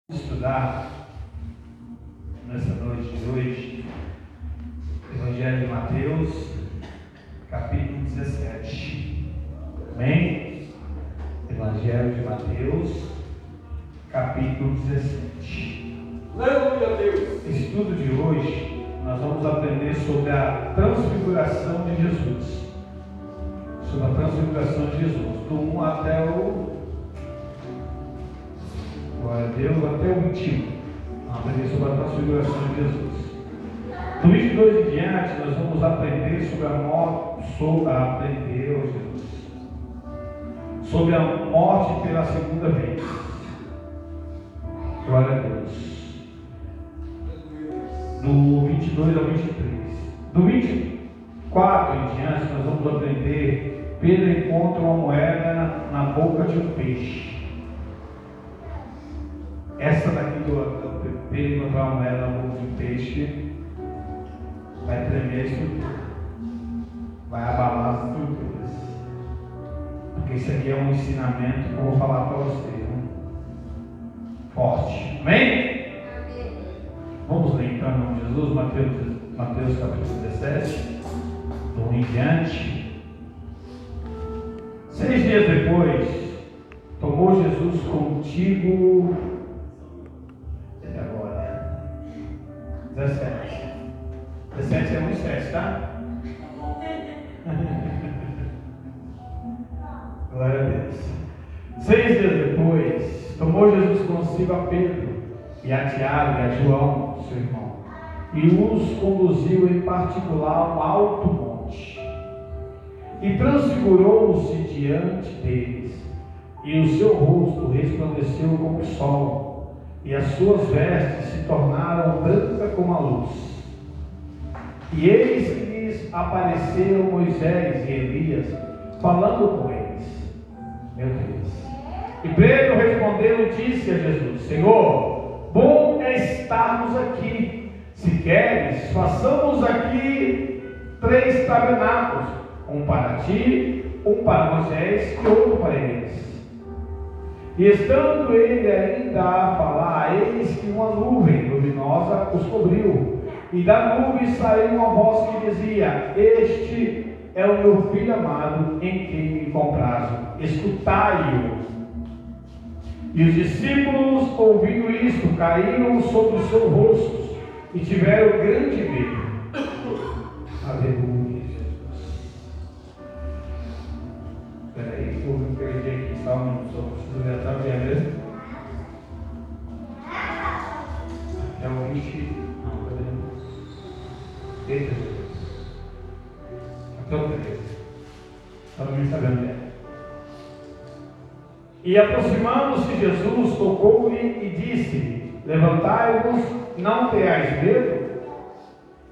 Estudar nessa noite de hoje Evangelho de Mateus, capítulo 17. Amém? Evangelho de Mateus, capítulo 17. Aleluia, Deus! Estudo de hoje, nós vamos aprender sobre a transfiguração de Jesus. Sobre a transfiguração de Jesus, do 1 até o... Glória a Deus, até o 21. Vamos aprender sobre a transfiguração de Jesus. Do 22 em diante, nós vamos aprender sobre a morte, sobre a morte pela segunda vez. Glória a Deus. Do 22 ao 23. Do 24 em diante, nós vamos aprender: Pedro encontra uma moeda na boca de um peixe. Essa daqui do Pedro encontrar uma moeda na boca de um peixe vai tremer a estrutura, vai abalar as estruturas, porque isso aqui é um ensinamento que eu vou falar para vocês, né? Forte. Amém? Vamos ler então em nome de Jesus, Mateus capítulo 17, do 1 em diante. 6 dias depois, tomou Jesus contigo. Até agora, 17. 17 é um estresse, tá? Glória a Deus. 6 dias depois, tomou Jesus consigo a Pedro e a Tiago e a João, seu irmão, e os conduziu em particular a um alto monte, e transfigurou-se diante deles, e o seu rosto resplandeceu como o sol, e as suas vestes se tornaram brancas como a luz. E eis que lhes apareceram Moisés e Elias, falando com eles. Meu Deus. E Pedro respondendo disse a Jesus: Senhor, bom é estarmos aqui. Se queres, façamos aqui 3 tabernáculos, um para ti, um para Moisés e outro para eles. E estando ele ainda a falar, eis que uma nuvem luminosa os cobriu, e da nuvem saiu uma voz que dizia: Este é o meu filho amado, em quem me comprazo, escutai-o. E os discípulos, ouvindo isto, caíram sobre os seus rostos e tiveram grande medo. Aleluia, Jesus. Espera aí, eu me perdi aqui, só preciso ver até o que é mesmo. É o 20. Não, cadê? Eita, Jesus. Até o 13. Só não me sabendo onde é. E aproximando-se Jesus, tocou-lhe e disse: Levantai-vos, não tenhais medo.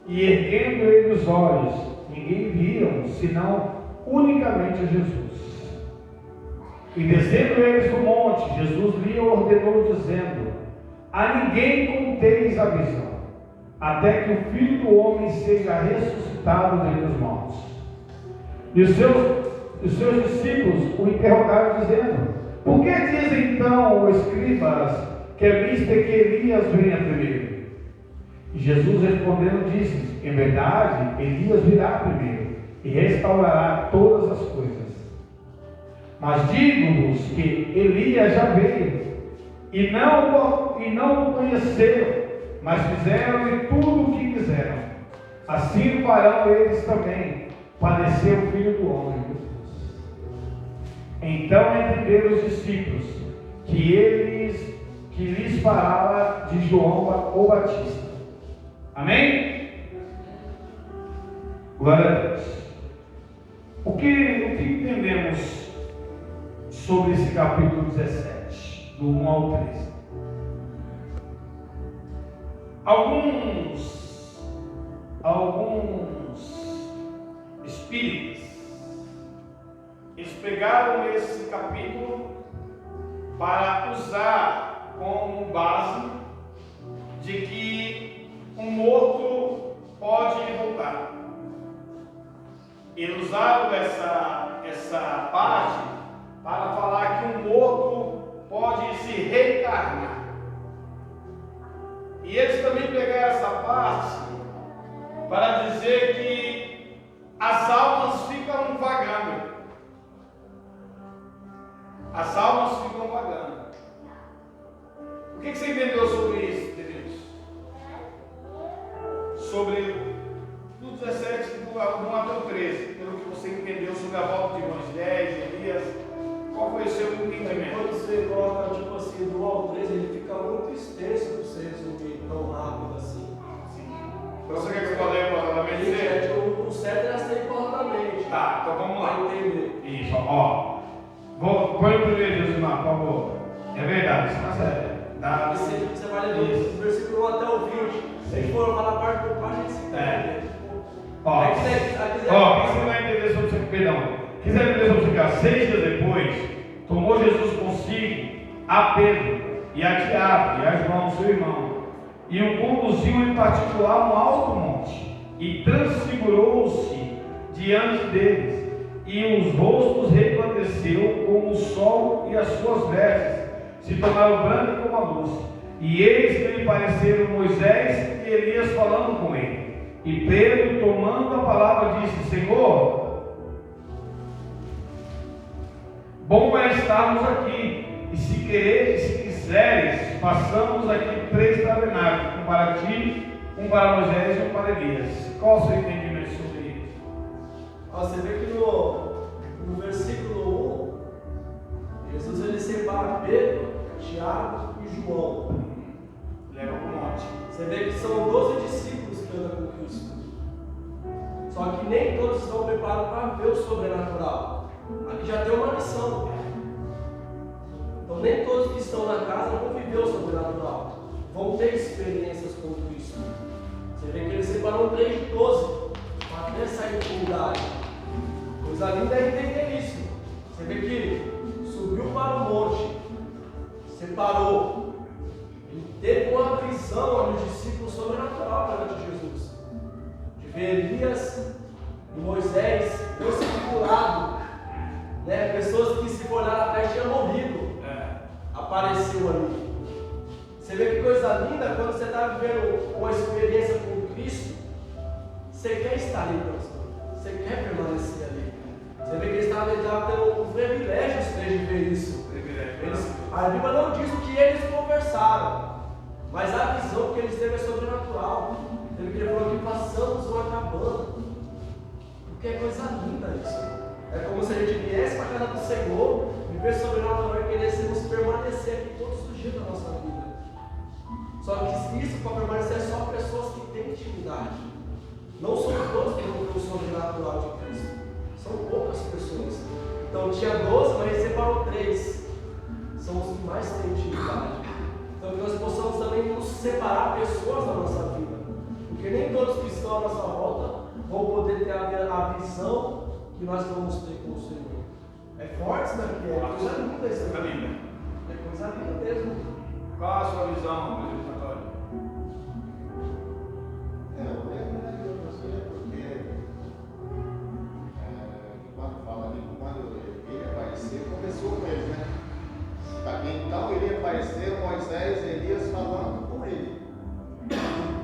E erguendo ele os olhos, ninguém viram, senão unicamente a Jesus. E descendo eles do monte, Jesus lhe ordenou, dizendo: A ninguém conteis a visão, até que o Filho do Homem seja ressuscitado dentre os mortos. E os seus discípulos o interrogaram, dizendo: Por que dizem então os escribas que é visto que Elias venha primeiro? E Jesus respondendo disse: Em verdade, Elias virá primeiro e restaurará todas as coisas. Mas digo-vos que Elias já veio e não o conheceram, mas fizeram-lhe tudo o que quiseram. Assim farão eles também, padecer o Filho do Homem. Então entenderam os discípulos que lhes falava de João o Batista. Amém? Glória a Deus. O que entendemos sobre esse capítulo 17, do 1 ao 13? Alguns espíritos, eles pegaram esse capítulo para usar como base de que um morto pode voltar. Eles usaram essa parte para falar que um morto pode se reencarnar. face para dizer que as almas ficam vagando. As almas ficam vagando. O que você entendeu sobre isso, queridos? Sobre do 17, do 1 até o 13, pelo que você entendeu sobre a volta de Moisés, Elias, qual foi o seu entendimento? Quando você coloca, tipo assim, do 1 ao 13, ele fica muito extenso para você resumir tão rápido assim. Então você quer que eu leia corretamente? O certo era ser corretamente. Tá, então vamos lá. Para entender. Isso, ó. Põe o primeiro Josimar, por favor. É verdade, isso tá certo. Tá. Você vai ler do versículo 1 até o 20. Se a gente for falar parte por parte, a gente se entende. Ó, você vai entender sobre isso, perdão. Quiser entender sobre isso, 6 dias depois, tomou Jesus consigo a Pedro e a Tiago e a João, seu irmão, e o conduziu em particular a um alto monte, e transfigurou-se diante deles, e os rostos resplandeceu como o sol, e as suas vestes se tornaram brancas como a luz. E eis que lhe pareceram Moisés e Elias falando com ele. E Pedro, tomando a palavra, disse: Senhor, bom é estarmos aqui, e se quiseres, façamos aqui 3 tabernáculos, um para ti, um para Moisés e um para Elias. Qual o seu entendimento sobre isso? Você vê que no versículo 1, Jesus ele separa Pedro, Tiago e João. Leva para o monte. Você vê que são 12 discípulos que andam com Cristo. Só que nem todos estão preparados para ver o sobrenatural. Aqui já tem uma lição. Então nem todos que estão na casa vão viver o sobrenatural. Vão ter experiências com Cristo. Você vê que eles separam 3 de 12 para até sair da comunidade. Coisa linda é entender isso. Você vê que subiu para o monte, separou. Ele teve uma visão ali, os discípulos sobrenatural perante Jesus. De ver Elias e Moisés transfigurado, né? Pessoas que se olharam atrás tinham morrido. Apareceu ali. Você vê que coisa linda quando você está vivendo uma experiência com Cristo. Você quer estar ali, pastor. Você quer permanecer ali. Você vê que eles estavam tendo o privilégio de ver isso. A Bíblia não diz o que eles conversaram, mas a visão que eles teve é sobrenatural. Ele falou que passamos uma cabana, porque é coisa linda isso. É como se a gente viesse para a casa do Senhor, viver sobrenatural e queríamos permanecer aqui todos os dias da nossa vida. Só que isso para permanecer é só pessoas que têm intimidade. Não são todos que vão ver o sobrenatural de Cristo. São poucas pessoas. Então tinha 12, mas ele separou 3. São os que mais têm intimidade. Então que nós possamos também nos separar pessoas da nossa vida. Porque nem todos que estão à nossa volta vão poder ter a visão que nós vamos ter com o Senhor. É forte isso daqui, é coisa linda isso daqui. É coisa linda mesmo. Qual a sua visão, Luiz Antônio? Eu lembro de você porque quando fala ali, quando ele apareceu, começou com ele, né? Então ele apareceu Moisés e Elias falando com ele,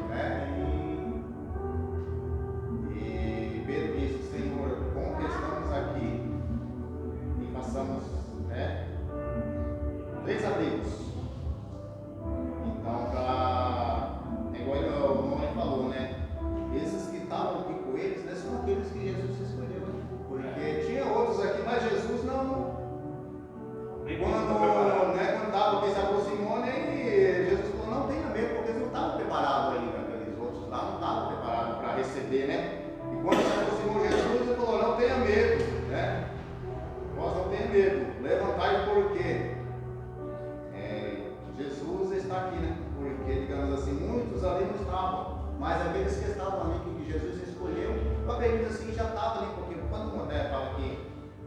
né? E Pedro disse: Senhor, bom que estamos aqui e façamos, né, 3 abrigos. Então, igual o mamãe falou, né? Esses que estavam aqui com eles, né, são aqueles que Jesus escolheu. Porque tinha outros aqui, mas Jesus não. Quando estava se aproximou, né, e Jesus falou: não tenha medo, porque eles não estavam preparados ainda. Aqueles outros lá não estavam preparados para receber, né? E quando se aproximou Jesus, ele falou: não tenha medo, né? Nós não tenha medo. Levantai porque Jesus está aqui, né? Porque, digamos assim, muitos ali não estavam, mas aqueles que estavam ali, que Jesus escolheu, eu acredito assim que já estava ali, porque quando o André fala aqui,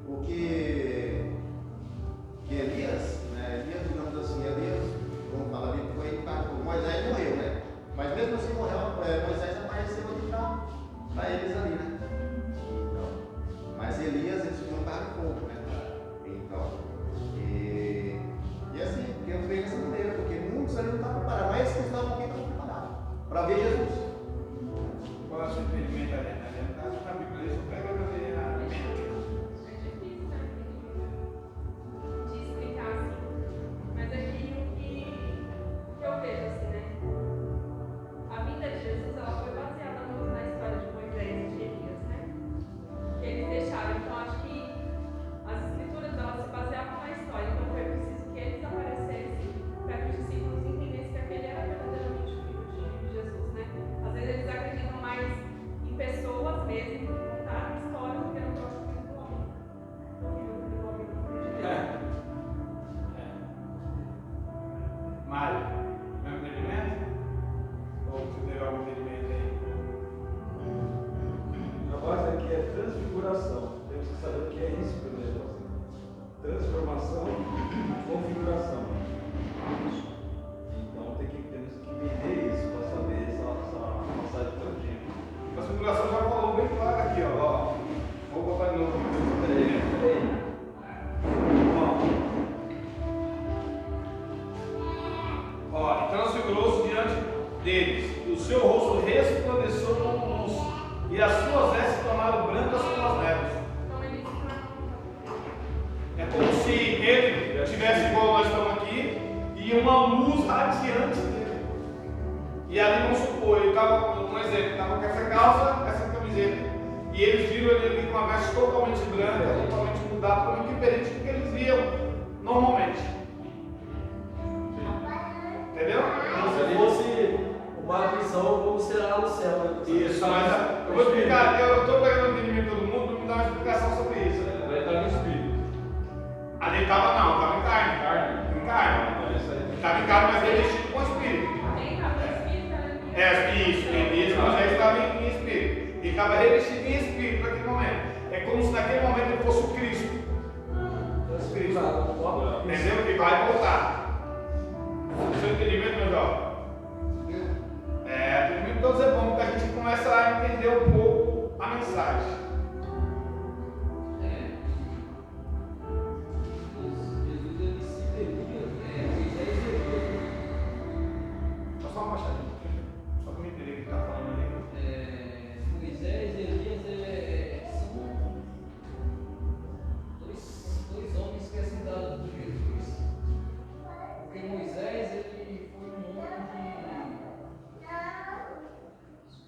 o que Elias, né? Elias, digamos assim, Elias, vamos falar ali, foi Moisés morreu, né? Mas mesmo assim morreu, Moisés apareceu ali para eles ali, né? Então, mas Elias, eles não estavam em fogo, né? Então, e assim, porque eu vejo dessa maneira, porque muitos ali não estavam preparados, mas esses que estavam aqui estavam preparados para ver Jesus. configuração. Temos que saber o que é isso primeiro. Transformação e configuração. Então temos que entender isso para saber essa passagem todinha. A configuração já falou bem claro aqui, ó. Vou botar de novo. Peraí. Ó, e transfigurou-se diante deles, e o seu rosto resplandeceu como luz, e as suas vestes se tornaram brancas como as neves. É como se ele estivesse igual nós estamos aqui, e uma luz radiante dele. E ali, vamos supor, ele estava, um exemplo, estava com essa calça, essa camiseta, e eles viram ele ali com uma veste totalmente branca, totalmente mudada, totalmente diferente do que eles viam normalmente. Entendeu? Como se fosse uma visão como será lá no céu. Né? Isso, mas eu vou explicar, eu estou pegando o entendimento de todo mundo, me dá uma explicação sobre isso. Vai estar no espírito. Ali estava não, estava em carne. Em carne. Estava em carne, mas revestido com espírito. Isso, Elias, Moisés estava em espírito. Ele estava revestido em espírito naquele momento. É como se naquele momento ele fosse o Cristo. Entendeu? Que vai voltar. O seu entendimento, meu jovem? O entendimento de todos é bom, porque a gente começa a entender um pouco a mensagem. Jesus ele se devia, Moisés devia. Só uma baixadinha, só para me entender o que está falando ali. Moisés e Elias são dois homens que são dados por Jesus. Porque Moisés ele foi um homem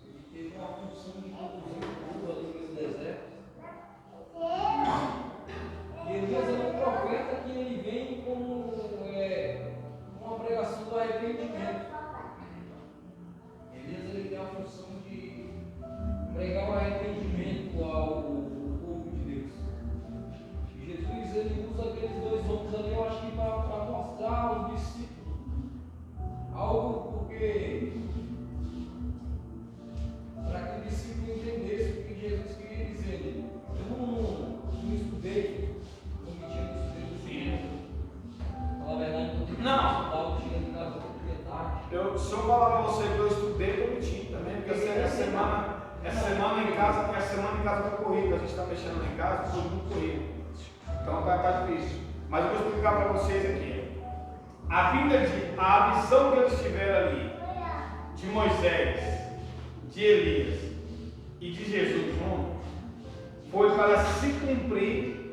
ele teve uma função de conduzir o povo ali pelo deserto. E Elias é um profeta que ele vem como uma pregação do arrependimento. Elias ele tem a função de pregar o arrependimento ao povo de Deus. E Jesus ele usa aqueles dois homens ali, eu acho que para mostrar aos discípulos algo, porque para que o discípulo entendesse o que Jesus queria dizer. Eu não estudei, não me tinha estudado do Senhor. Fala a verdade, não tinha estudado da propriedade. Se eu falar para você que eu estudei, eu menti também, porque essa semana em casa, que a semana em casa foi corrida, a gente está mexendo lá em casa, foi muito corrido. Então tá difícil. Mas eu vou explicar para vocês aqui. A visão que eles tiveram ali, de Moisés, de Elias e de Jesus junto, foi para se cumprir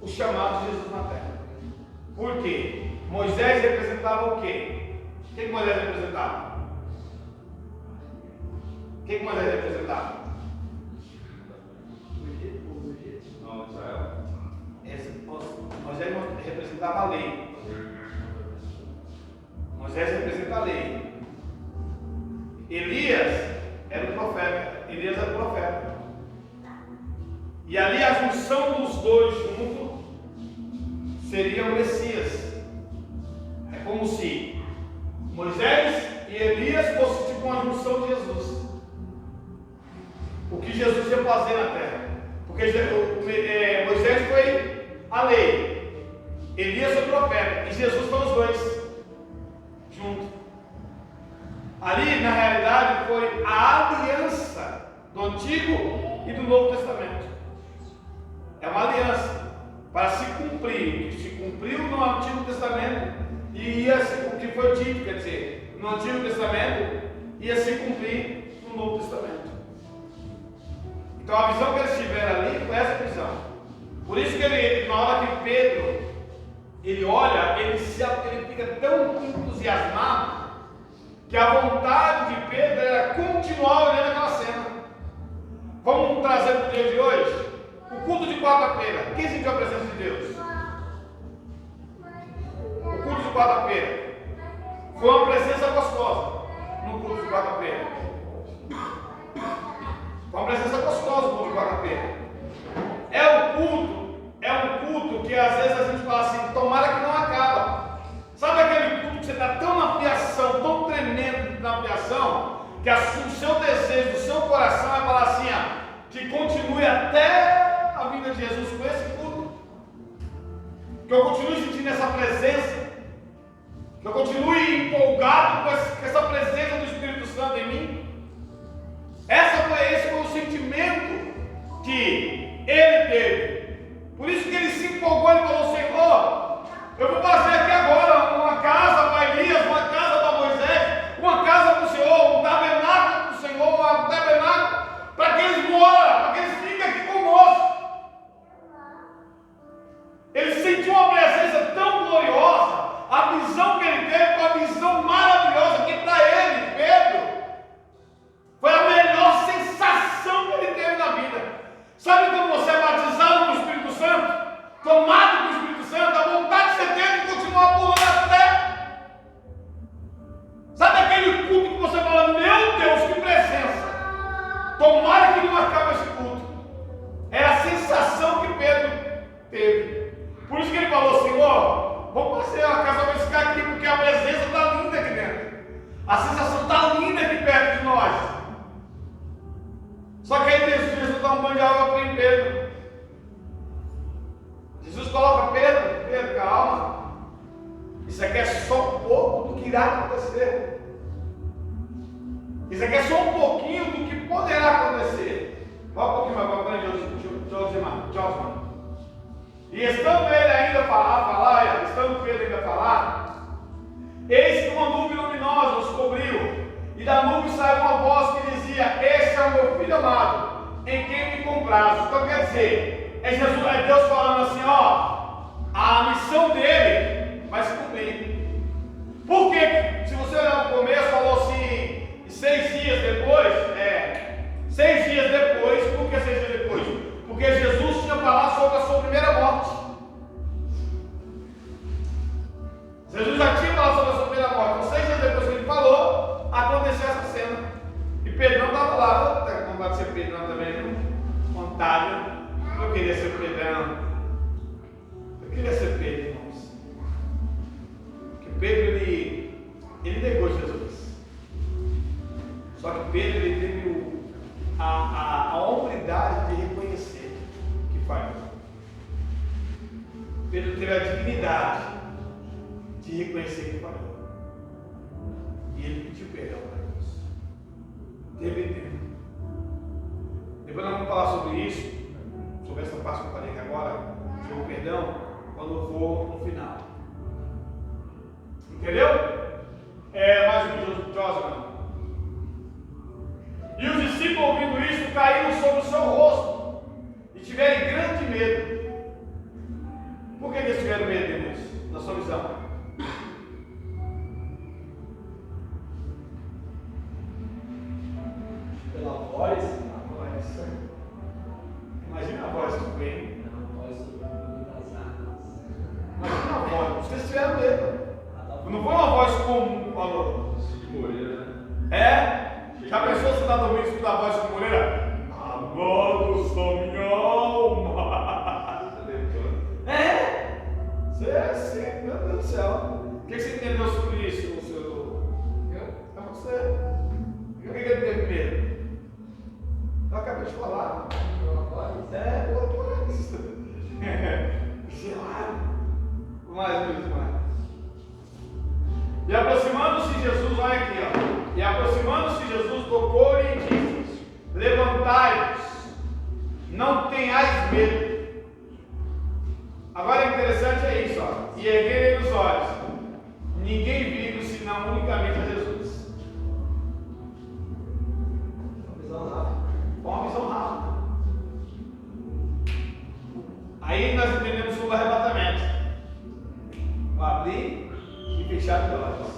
o chamado de Jesus na terra. Por quê? Moisés representava o quê? O que Moisés representava? O que Moisés representava? Não, Israel. Moisés representava a lei. Moisés representa a lei. Elias era o profeta. E ali a junção dos dois juntos seria o Messias. É como se Moisés e Elias fossem tipo uma junção de Jesus. O que Jesus ia fazer na terra. Porque Moisés foi a lei, Elias foi o profeta, e Jesus foram os dois juntos. Ali, na realidade, foi a aliança do Antigo e do Novo Testamento. É uma aliança para se cumprir o que se cumpriu no Antigo Testamento e o que foi dito, quer dizer, no Antigo Testamento ia se cumprir no Novo Testamento. Então a visão que eles tiveram ali foi essa visão. Por isso que na hora que Pedro ele olha, ele fica tão entusiasmado que a vontade de Pedro era continuar olhando aquela cena. Vamos trazer para o dia de hoje o culto de quarta-feira. Quem sentiu a presença de Deus? O culto de quarta-feira foi uma presença gostosa no culto de quarta-feira. Foi uma presença gostosa no culto de quarta-feira. É um culto que às vezes a gente fala assim, tomara que não acaba. Sabe aquele culto que você está tão na piação, tão tremendo na piação, que o seu desejo, do seu coração é falar continue sentindo essa presença, que eu continue empolgado com essa presença do Espírito Santo em mim. Esse foi o sentimento que ele teve. Por isso que ele se empolgou, ele falou: Senhor, eu vou fazer aqui agora uma casa para Elias, uma casa para Moisés, uma casa para o Senhor, um tabernáculo para o Senhor, um tabernáculo para que eles moram, para que eles fiquem aqui conosco. Ele sentiu uma presença tão gloriosa, a visão que ele teve, uma visão maravilhosa, que para ele, Pedro, foi a melhor sensação que ele teve na vida. Sabe quando você é batizado com o Espírito Santo, tomado com o Espírito Santo, a vontade que você tem de continuar pulando até. Sabe aquele culto que você fala: meu Deus, que presença! Tomara que não acabe esse culto. Era a sensação que Pedro teve. Por isso que ele falou: Senhor, vamos fazer a casa vai ficar aqui, porque a presença está linda aqui dentro. A sensação está linda aqui perto de nós. Só que aí Jesus dá um banho de água para em Pedro. Jesus coloca: Pedro, calma. Isso aqui é só um pouco do que irá acontecer. Isso aqui é só um pouquinho do que poderá acontecer. Vai um pouquinho mais para frente, Josman. E estando ele ainda estando Pedro ainda a falar, eis que uma nuvem luminosa os cobriu, e da nuvem saiu uma voz que dizia: Este é o meu filho amado, em quem me comprazo. Então quer dizer, é Deus falando assim: ó, a missão dele vai se cumprir. Por quê? Se você olhar no começo, falou assim, 6 dias depois, 6 dias depois. Por que 6 dias depois? Porque Jesus tinha falado sobre a sua primeira morte. Jesus já tinha falado sobre a sua primeira morte. Então, 6 dias depois que ele falou, aconteceu essa cena. E Pedrão estava lá. Não pode ser Pedrão também, não. Contábil. Eu queria ser Pedrão. Eu queria ser Pedro, irmãos. Porque Pedro, ele negou Jesus. Só que Pedro, ele teve a hombridade de reconhecer que falhou. Pedro teve a dignidade de reconhecer que falhou. E ele pediu perdão para Deus. Teve tempo. Depois nós vamos falar sobre isso, sobre essa parte que eu falei aqui agora, sobre o perdão, quando eu for no final. Entendeu? Mais um Josman. E os discípulos, ouvindo isso, caíram sobre o seu rosto e tiveram grande medo. Por que eles tiveram medo, irmãos? Na sua visão? Pela voz. Imagina a voz que vem. Imagina a voz. Vocês tiveram medo. Não foi uma voz comum que falou. Já pensou se está dormindo e escuta a voz de Moreira? Amado sou minha alma. Sim, meu Deus do céu. O que você entendeu sobre isso, senhor? É você. Por que ele teve medo? Eu acabei de falar. Boa voz. Gelado. Mais. E aproximando-se Jesus, olha aqui, ó. E aproximando-se Jesus, tocou-lhe e disse: Levantai-vos, não tenhais medo. Agora, interessante é isso, ó. E erguerem os olhos, ninguém viu senão unicamente a Jesus. Uma visão rápida. Aí nós entendemos sobre o arrebatamento. Abrir e fechar os olhos.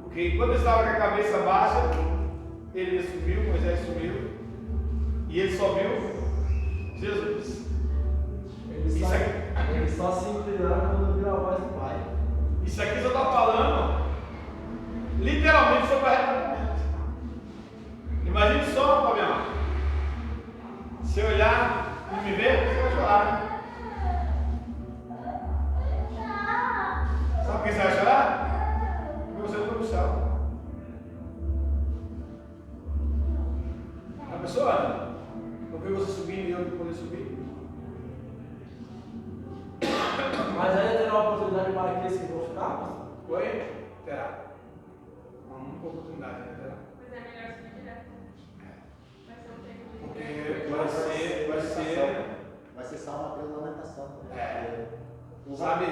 Porque enquanto ele estava com a cabeça baixa, ele subiu, Moisés subiu, e ele só viu Jesus. Eles só se inclinaram quando ouviram a voz do Pai. Isso aqui só está falando literalmente sobre o arrebatamento. Imagine só, Fabiano. Se eu olhar e me ver, você vai chorar. Sabe por que você vai chorar? Porque você não foi para o céu. A pessoa, não viu você subindo e eu não poder subir? vocês vão ficar? Oi? Terá. Uma única oportunidade, né? Terá. Mas é melhor subir direto. Vai ser um tempo de. Porque Vai ser só uma lamentação. É. Sabe,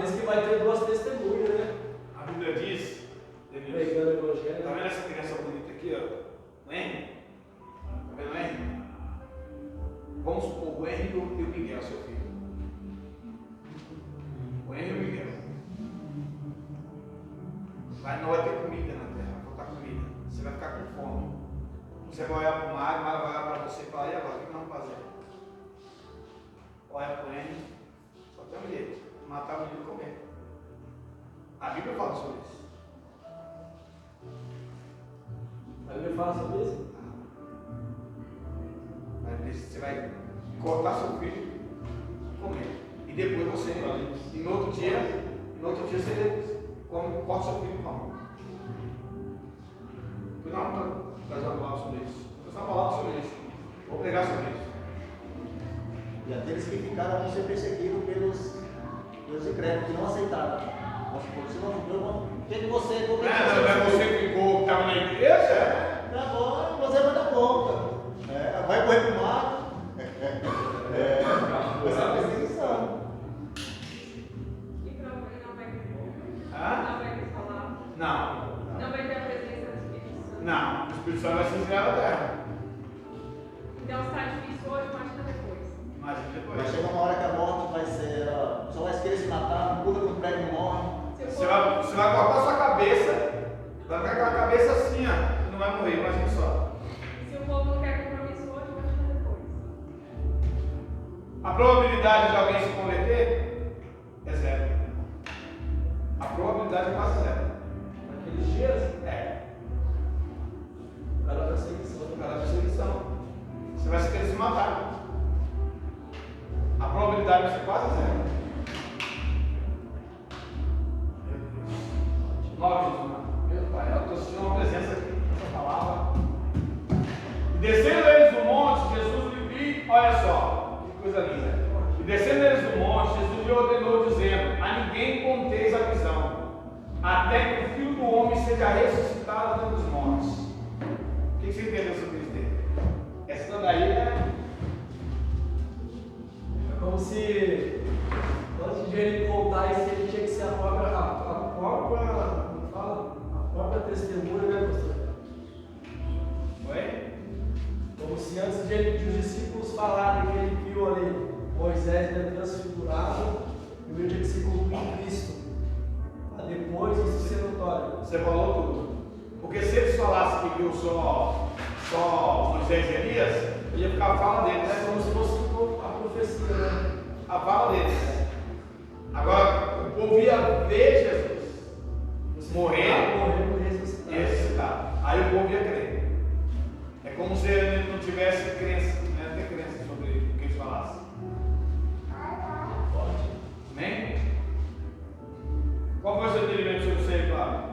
Diz que vai ter 2 testemunhas, né? a Bíblia diz, Denilson, Pregando o evangelho. tá vendo essa criança bonita aqui, ó? O Henry? Tá vendo o Henry? Vamos supor o Henry e o Miguel, seu filho. O Henry e o Miguel. Não vai ter comida na terra, vai faltar comida. Você vai ficar com fome. Você vai olhar para o Mário vai olhar para você e falar, e agora, o que nós vamos fazer? Olha para o Henry, só tem um jeito, matar o menino e comer. A Bíblia fala sobre isso. A Bíblia fala sobre isso? Você vai cortar seu filho e comer. E depois você, e no outro dia você come, corta seu filho e come. Eu não estou trazendo uma palavra sobre isso. Vou trazer uma palavra sobre isso. Vou pregar sobre isso. E aqueles que ficaram vão ser perseguidos pelos incrédulos, que não aceitaram. Vamos supor, se não judeu, o que você Você ficou, estava na igreja? Tá bom, você vai dar conta. Vai correr pro mato. Vai ser uma perseguição. E provavelmente não vai ter fogo. Hã? Não vai ter palavra. Não. Não vai ter a presença do Espírito Santo. Não. O Espírito Santo vai se ensinar na terra. Então, se está difícil hoje, imagina depois. Imagina Vai depois. chegar uma hora que a morte vai ser. Só vai querer se matar, pula no prédio e morre. Se o Você povo- vai cortar sua cabeça, vai ficar com a cabeça assim, ó. E não vai morrer, imagina só. Se o povo não quer compromisso hoje, imagina depois. A probabilidade de alguém se converter é zero. A probabilidade é quase zero. Naqueles dias, É. por causa da perseguição. Por causa da perseguição. Você vai se querer se matar. A probabilidade vai ser quase zero. Meu Deus. 9 Jesus, meu Pai, eu estou sentindo uma presença aqui nessa palavra. E descendo eles do monte, Jesus lhe viu, olha só, que coisa linda. E descendo eles do monte, Jesus lhe ordenou, dizendo: a ninguém conteis a visão, até que o Filho do Homem seja ressuscitado dentre os mortos. O que você entendeu sobre isso dele? Essa daí é. É como se antes de ele contar isso, ele tinha que ser a própria testemunha, né, pastor? Oi? Como se antes de os discípulos falarem que ele viu ali Moisés transfigurado, e o tinha que se cumprir em Cristo. Para depois isso ser notório. Você falou tudo. Porque se eles falassem que viu só Moisés e Elias, ia ficar a fala deles. É como se fosse a profecia, né? A fala deles. Agora, o povo ia ver Jesus morrer Morrer, ressuscitar. e ressuscitar. Aí o povo ia crer. É como se ele não tivesse crença, não ia ter crença sobre o que eles falassem. Amém? Qual foi o seu entendimento sobre isso aí, Flávio?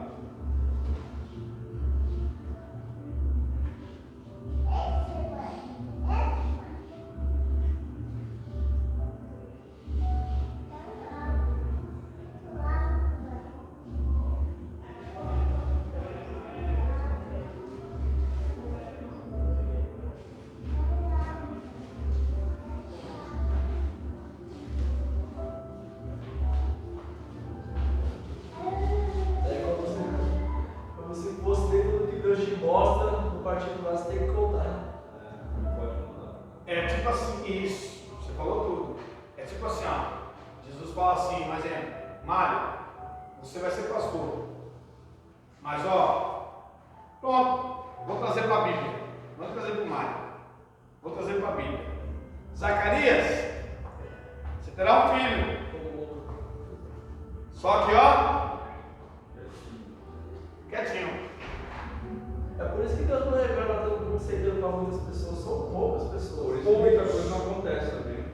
Como se fosse dentro do que Deus te mostra, no particular você tem que contar. É tipo assim, isso, você falou tudo. É tipo assim, ó, Jesus fala assim, mas Mário, você vai ser pastor. Mas ó, pronto, vou trazer para a Bíblia. Não vou trazer para o Mário. Vou trazer para a Bíblia. Zacarias, você terá um filho. Só que ó, quietinho. É por isso que Deus não revela todo mundo segredo para muitas pessoas, são poucas Por pessoas. isso muita coisa não acontece também.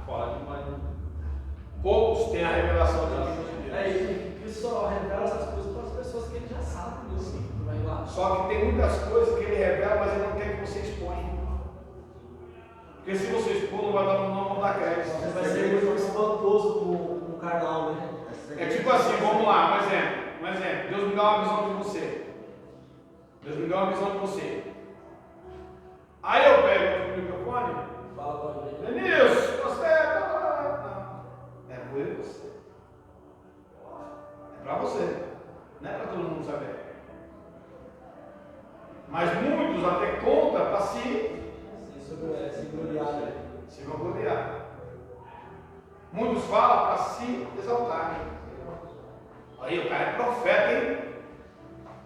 Pode, mas Poucos têm a revelação de Deus. É isso, que só revela essas coisas para as pessoas que ele já sabe, Deus vai lá. Só que tem muitas coisas que ele revela, mas ele não quer que você exponha. Porque se você expor, não vai dar crédito. Vai ser muito espantoso com o carnal, né? Deus me dá uma visão de você. Deus me dá uma visão de você. Aí eu pego o microfone, Fala com a gente. Denilson, você não. É por você. É para você. Não é para todo mundo saber. Mas muitos até contam para si Se gloriar, né? se vangloriar. Muitos falam para se exaltar. Aí o cara é profeta, hein?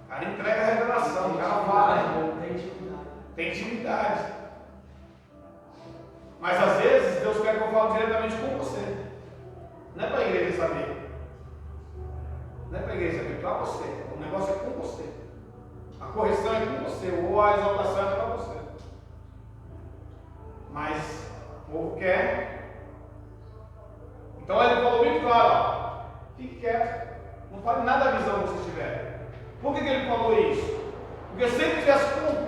O cara entrega a revelação, o cara fala, hein? Tem intimidade. Tem intimidade. Mas às vezes Deus quer que eu fale diretamente com você. Não é para a igreja saber. Não é para a igreja saber, é para você. O negócio é com você. A correção é com você, ou a exaltação é para você. Mas o povo quer. Então ele falou muito claro, ó, fique quieto. Não fale nada da visão que você tiver. Por que ele falou isso? Porque se ele tivesse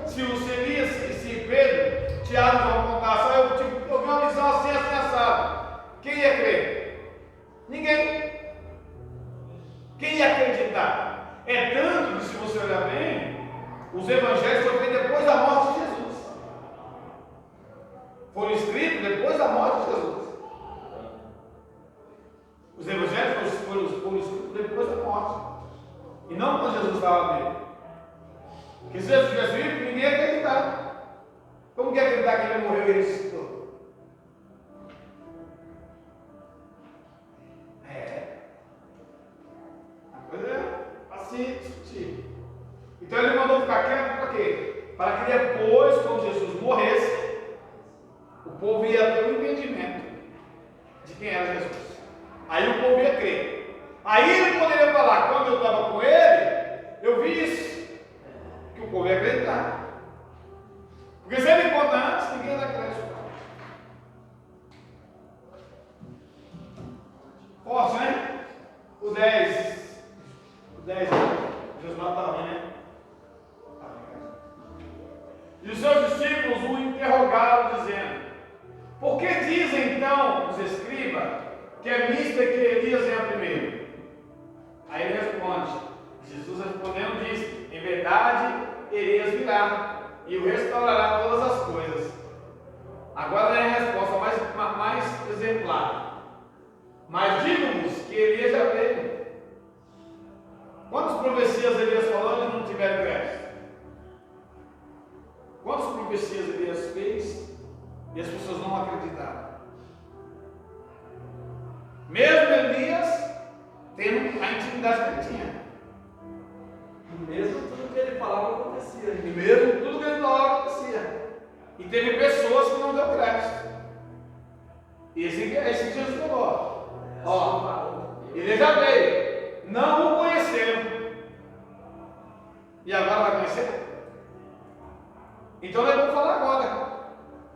se o Elias e se Pedro, Tiago vão contar, só eu vi uma visão assim, assim, assado. Quem ia crer? Ninguém. Quem ia acreditar? É tanto que, se você olhar bem, os evangelhos foram feitos depois da morte de Jesus. Foram escritos depois da morte de Jesus. Os evangelhos foram escritos depois da morte. E não quando Jesus estava vivo. Porque se Jesus tivesse vivo, ninguém ia acreditar. Como que ia acreditar que ele morreu e ressuscitou? A coisa é para se discutir. Então ele mandou ficar quieto para quê? Para que depois, quando Jesus morresse, o povo ia ter um entendimento de quem era Jesus. Aí o povo ia crer. Aí ele poderia falar, quando eu estava com ele, eu vi isso. Que o povo ia acreditar. Porque se ele conta antes, ninguém dá crédito. Forte, né? O 10. O 10, Jesus não estava bem, né? E os seus discípulos o interrogaram, dizendo: por que dizem então os escribas que é mista que Elias venha primeiro? Aí ele responde, Jesus respondendo disse: em verdade, Elias virá e o restaurará todas as coisas. Agora é a resposta mais exemplar. Mas digo-vos que Elias já veio. Quantas profecias Elias falou e não tiveram crédito? Quantas profecias Elias fez e as pessoas não acreditaram? Mesmo Elias tendo a intimidade que ele tinha. E mesmo tudo que ele falava acontecia. E mesmo tudo que ele falava acontecia. E teve pessoas que não deu crédito. E esse Jesus falou: ó, ele já veio, não o conheceram. E agora vai conhecer? Então nós vamos falar agora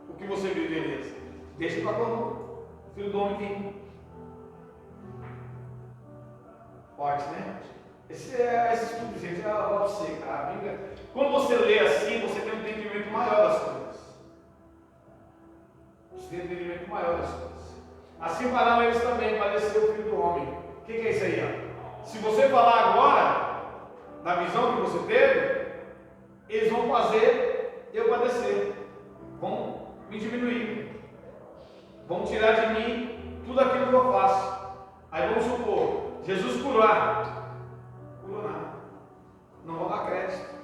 o que você viu de Elias. Deixa para quando o filho do homem vir. Forte, né? Esse estudo, gente, eu vou para você, cara. A Bíblia, quando você lê assim, você tem um entendimento maior das coisas. Você tem um entendimento maior das coisas. Assim farão eles também, padecer o filho do homem. O que é isso aí? Ó? Se você falar agora, na visão que você teve, eles vão fazer eu padecer. Vão me diminuir. Vão tirar de mim tudo aquilo que eu faço. Aí vamos supor, Jesus curar. Curou nada. Não vou dar crédito.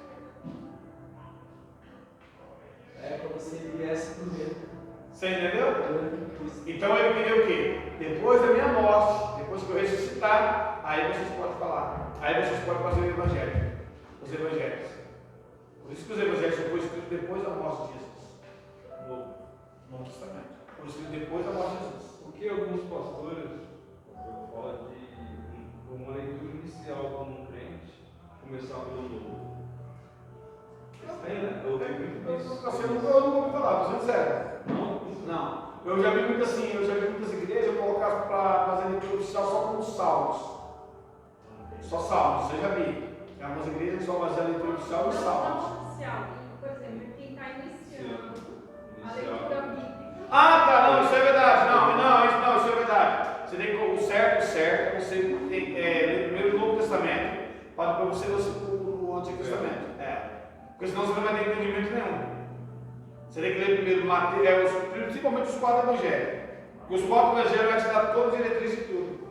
É para você viesse primeiro. Você entendeu? Então ele queria o quê? Depois da minha morte, depois que eu ressuscitar, aí vocês podem falar. Aí vocês podem fazer o evangelho. Os evangelhos. Por isso que os evangelhos foram escritos depois da morte de Jesus. No Novo Testamento. Foram escritos depois da morte de Jesus. Por que alguns pastores falam de uma leitura inicial como um crente começar pelo novo? Eu ouvi muito isso. Eu não vou falar, estou sendo sério. Não. Eu já vi muito assim, eu já vi muitas igrejas colocar para fazer leitura oficial só com os salmos. Só salmos, eu já vi. Tem algumas igrejas que só fazem a leitura oficial e salmos. Oficial, por exemplo, quem está iniciando a leitura bíblica. Ah, tá, não, isso é verdade. Não, isso é verdade. Você tem que, o certo é você ler primeiro o Novo Testamento, para você o Antigo Testamento. Porque senão você não vai ter entendimento nenhum. Você tem que ler primeiro Mateus, principalmente os 4 evangelhos. Porque os 4 evangelhos vão te dar todas as diretrizes de tudo.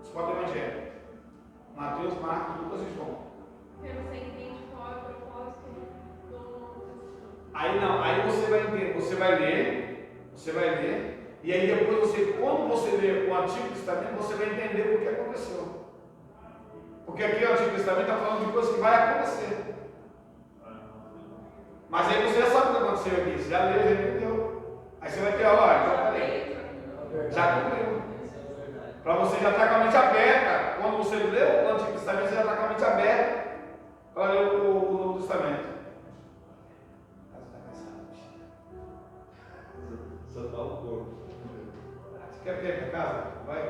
Os 4 evangelhos. Mateus, Marcos, Lucas e João. Porque você entende qual é o propósito do Novo Testamento. Aí não, aí você vai entender, você vai ler, e aí depois quando você lê o Antigo Testamento, você vai entender o que aconteceu. Porque aqui o Antigo Testamento está falando de coisas que vai acontecer. Mas aí você já sabe o que aconteceu aqui, você já leu, já entendeu. Aí você vai ter, já cumpriu. Para você já estar com a mente aberta. Quando você lê o Antigo Testamento, você já está com a mente aberta para ler o Novo Testamento. Só tá o corpo. Você quer ir para casa? Vai,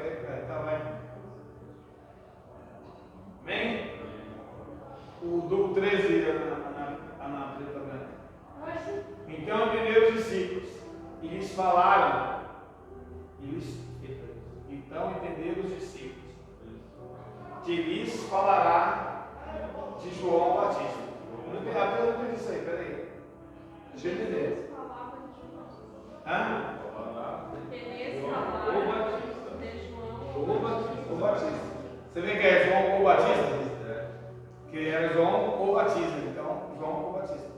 vai. Amém? Do 13, Ana Preta Branca. Então entenderam os discípulos e lhes falaram. Então entenderam os discípulos que lhes falará de João Batista. Eu não entendi isso aí, peraí. Deixa eu entender. Hã? O Batista. Você vê que é João o Batista? Que era João o Batista. Então, João o Batista.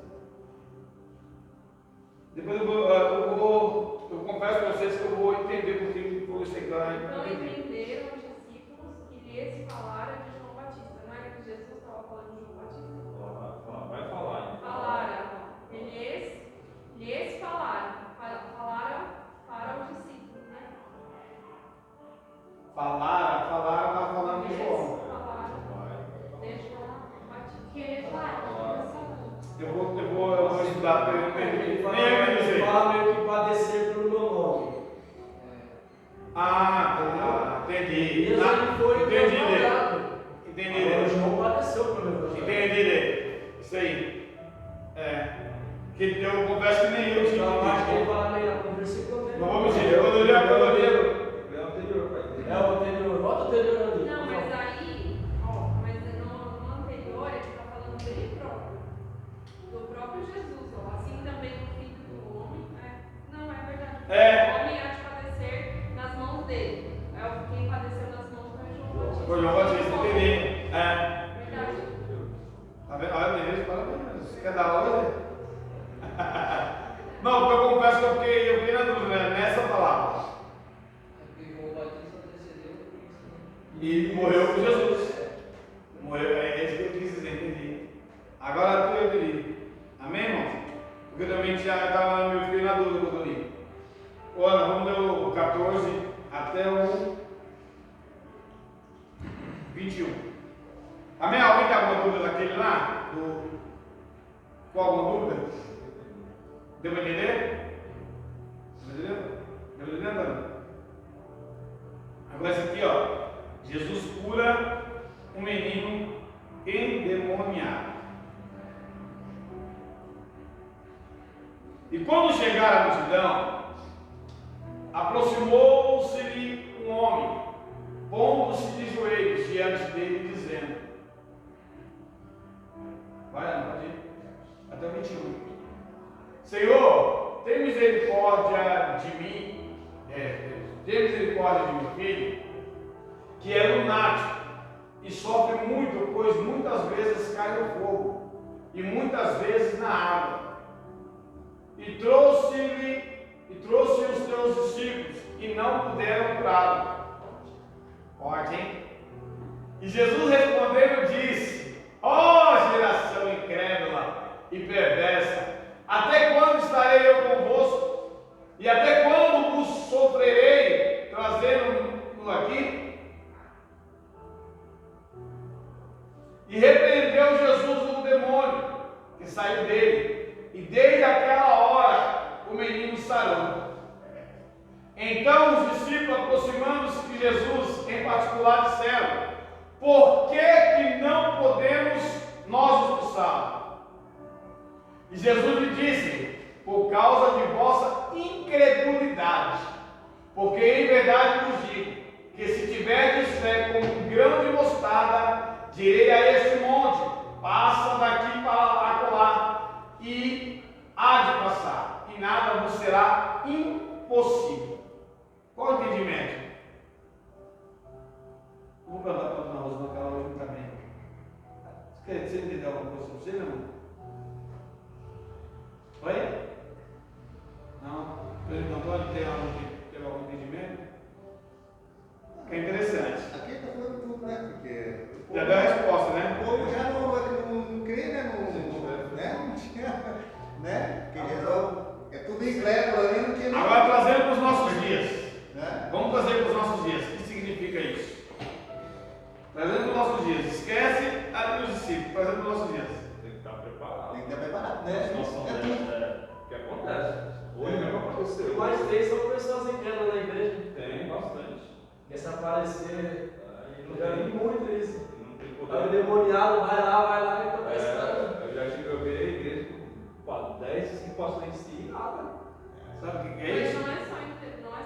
Depois eu confesso para vocês que eu vou entender por que eu chegar. Não entenderam os discípulos que lhes falaram de João Batista. Não é que Jesus estava falando de João Batista? Vai falar. Falaram. Lhes falaram. Falaram para os discípulos, né? Falaram, estava falando de João. Falaram de João Batista. Eu vou estudar para eu entender. Ele fala meio que padecer pelo meu nome. Entendi. E ele foi Entendi. Agora João padeceu pelo meu nome. Entendi. Isso aí. Que eu confesso que nem eu tinha. Então, eu acho que ele fala meio no versículo anterior. Não vou mentir, eu não li a caloria. É o anterior, pai. É o anterior. Bota o anterior ali. Não, mas aí, mas no anterior ele está falando dele próprio. Do próprio Jesus, assim também o Filho do Homem, não é verdade. O homem há de padecer nas mãos dele. Quem padeceu nas mãos foi João Batista. Foi João Batista, entendi. Verdade. Tá vendo? Olha, beleza, parabéns. Você quer dar aula? Não, porque eu confesso que eu fiquei na dúvida nessa palavra. E morreu por Jesus. Morreu, é isso que eu quis dizer, entendi. Agora eu entendi. Amém, irmão? Porque eu também eu fiquei na dúvida quando eu li. Olha, vamos ler o 14 até o 21. Amém? Alguém tem alguma dúvida daquele lá? Com alguma dúvida? Deu para entender? Deu para entender, Antônio? Agora esse aqui, Jesus cura um menino endemoniado. E quando chegaram a multidão, aproximou-se-lhe um homem, pondo-se de joelhos diante dele, dizendo: vai, pode ir, até o 21. Senhor, tem misericórdia de mim, tem misericórdia de meu filho, que é lunático e sofre muito, pois muitas vezes cai no fogo e muitas vezes na água. E trouxe os teus discípulos e não puderam curá-lo. Forte, hein? E Jesus respondendo disse: ó geração incrédula e perversa, até quando estarei eu convosco? E até quando vos sofrerei, trazendo-o aqui? E repreendeu Jesus o demônio que saiu dele, e desde aquela hora o menino sarou. Então os discípulos, aproximando-se de Jesus, em particular, disseram: por que não podemos nós expulsá-lo? E Jesus lhe disse: por causa de vossa incredulidade. Porque em verdade vos digo, que se tiverdes fé como um grão de mostarda, direi a este monte, passa daqui para acolá, e há de passar, e nada vos será impossível. Qual o entendimento? Vamos cantar para nós naquela hoje também. Você entendeu alguma coisa sobre você, meu irmão? Oi? Não? Pedro Antônio tem algum entendimento? É interessante. Aqui está falando tudo, né? Porque Já deu a resposta, né? o povo já não crê, né? Não tinha, né? Porque Jesus é tudo incrédulo ali, não tinha nem. Agora trazendo para os nossos dias. Né? Vamos trazer para os nossos dias. O que significa isso? Trazendo para os nossos dias. Esquece a dos discípulos. Trazendo para os nossos dias. Tem que estar preparado. Tem que estar preparado, né? Situação dessa que acontece. Hoje mesmo aconteceu. E mais três são pessoas incrédulas na igreja. Tem bastante. Quer se aparecer. E Eu já vi muito isso. não tem Aí o poder. demoniado vai lá e fica pensando. Eu já tive a ver a igreja com 10, 5 pastores em si e nada. Sabe o que é Mas isso? não é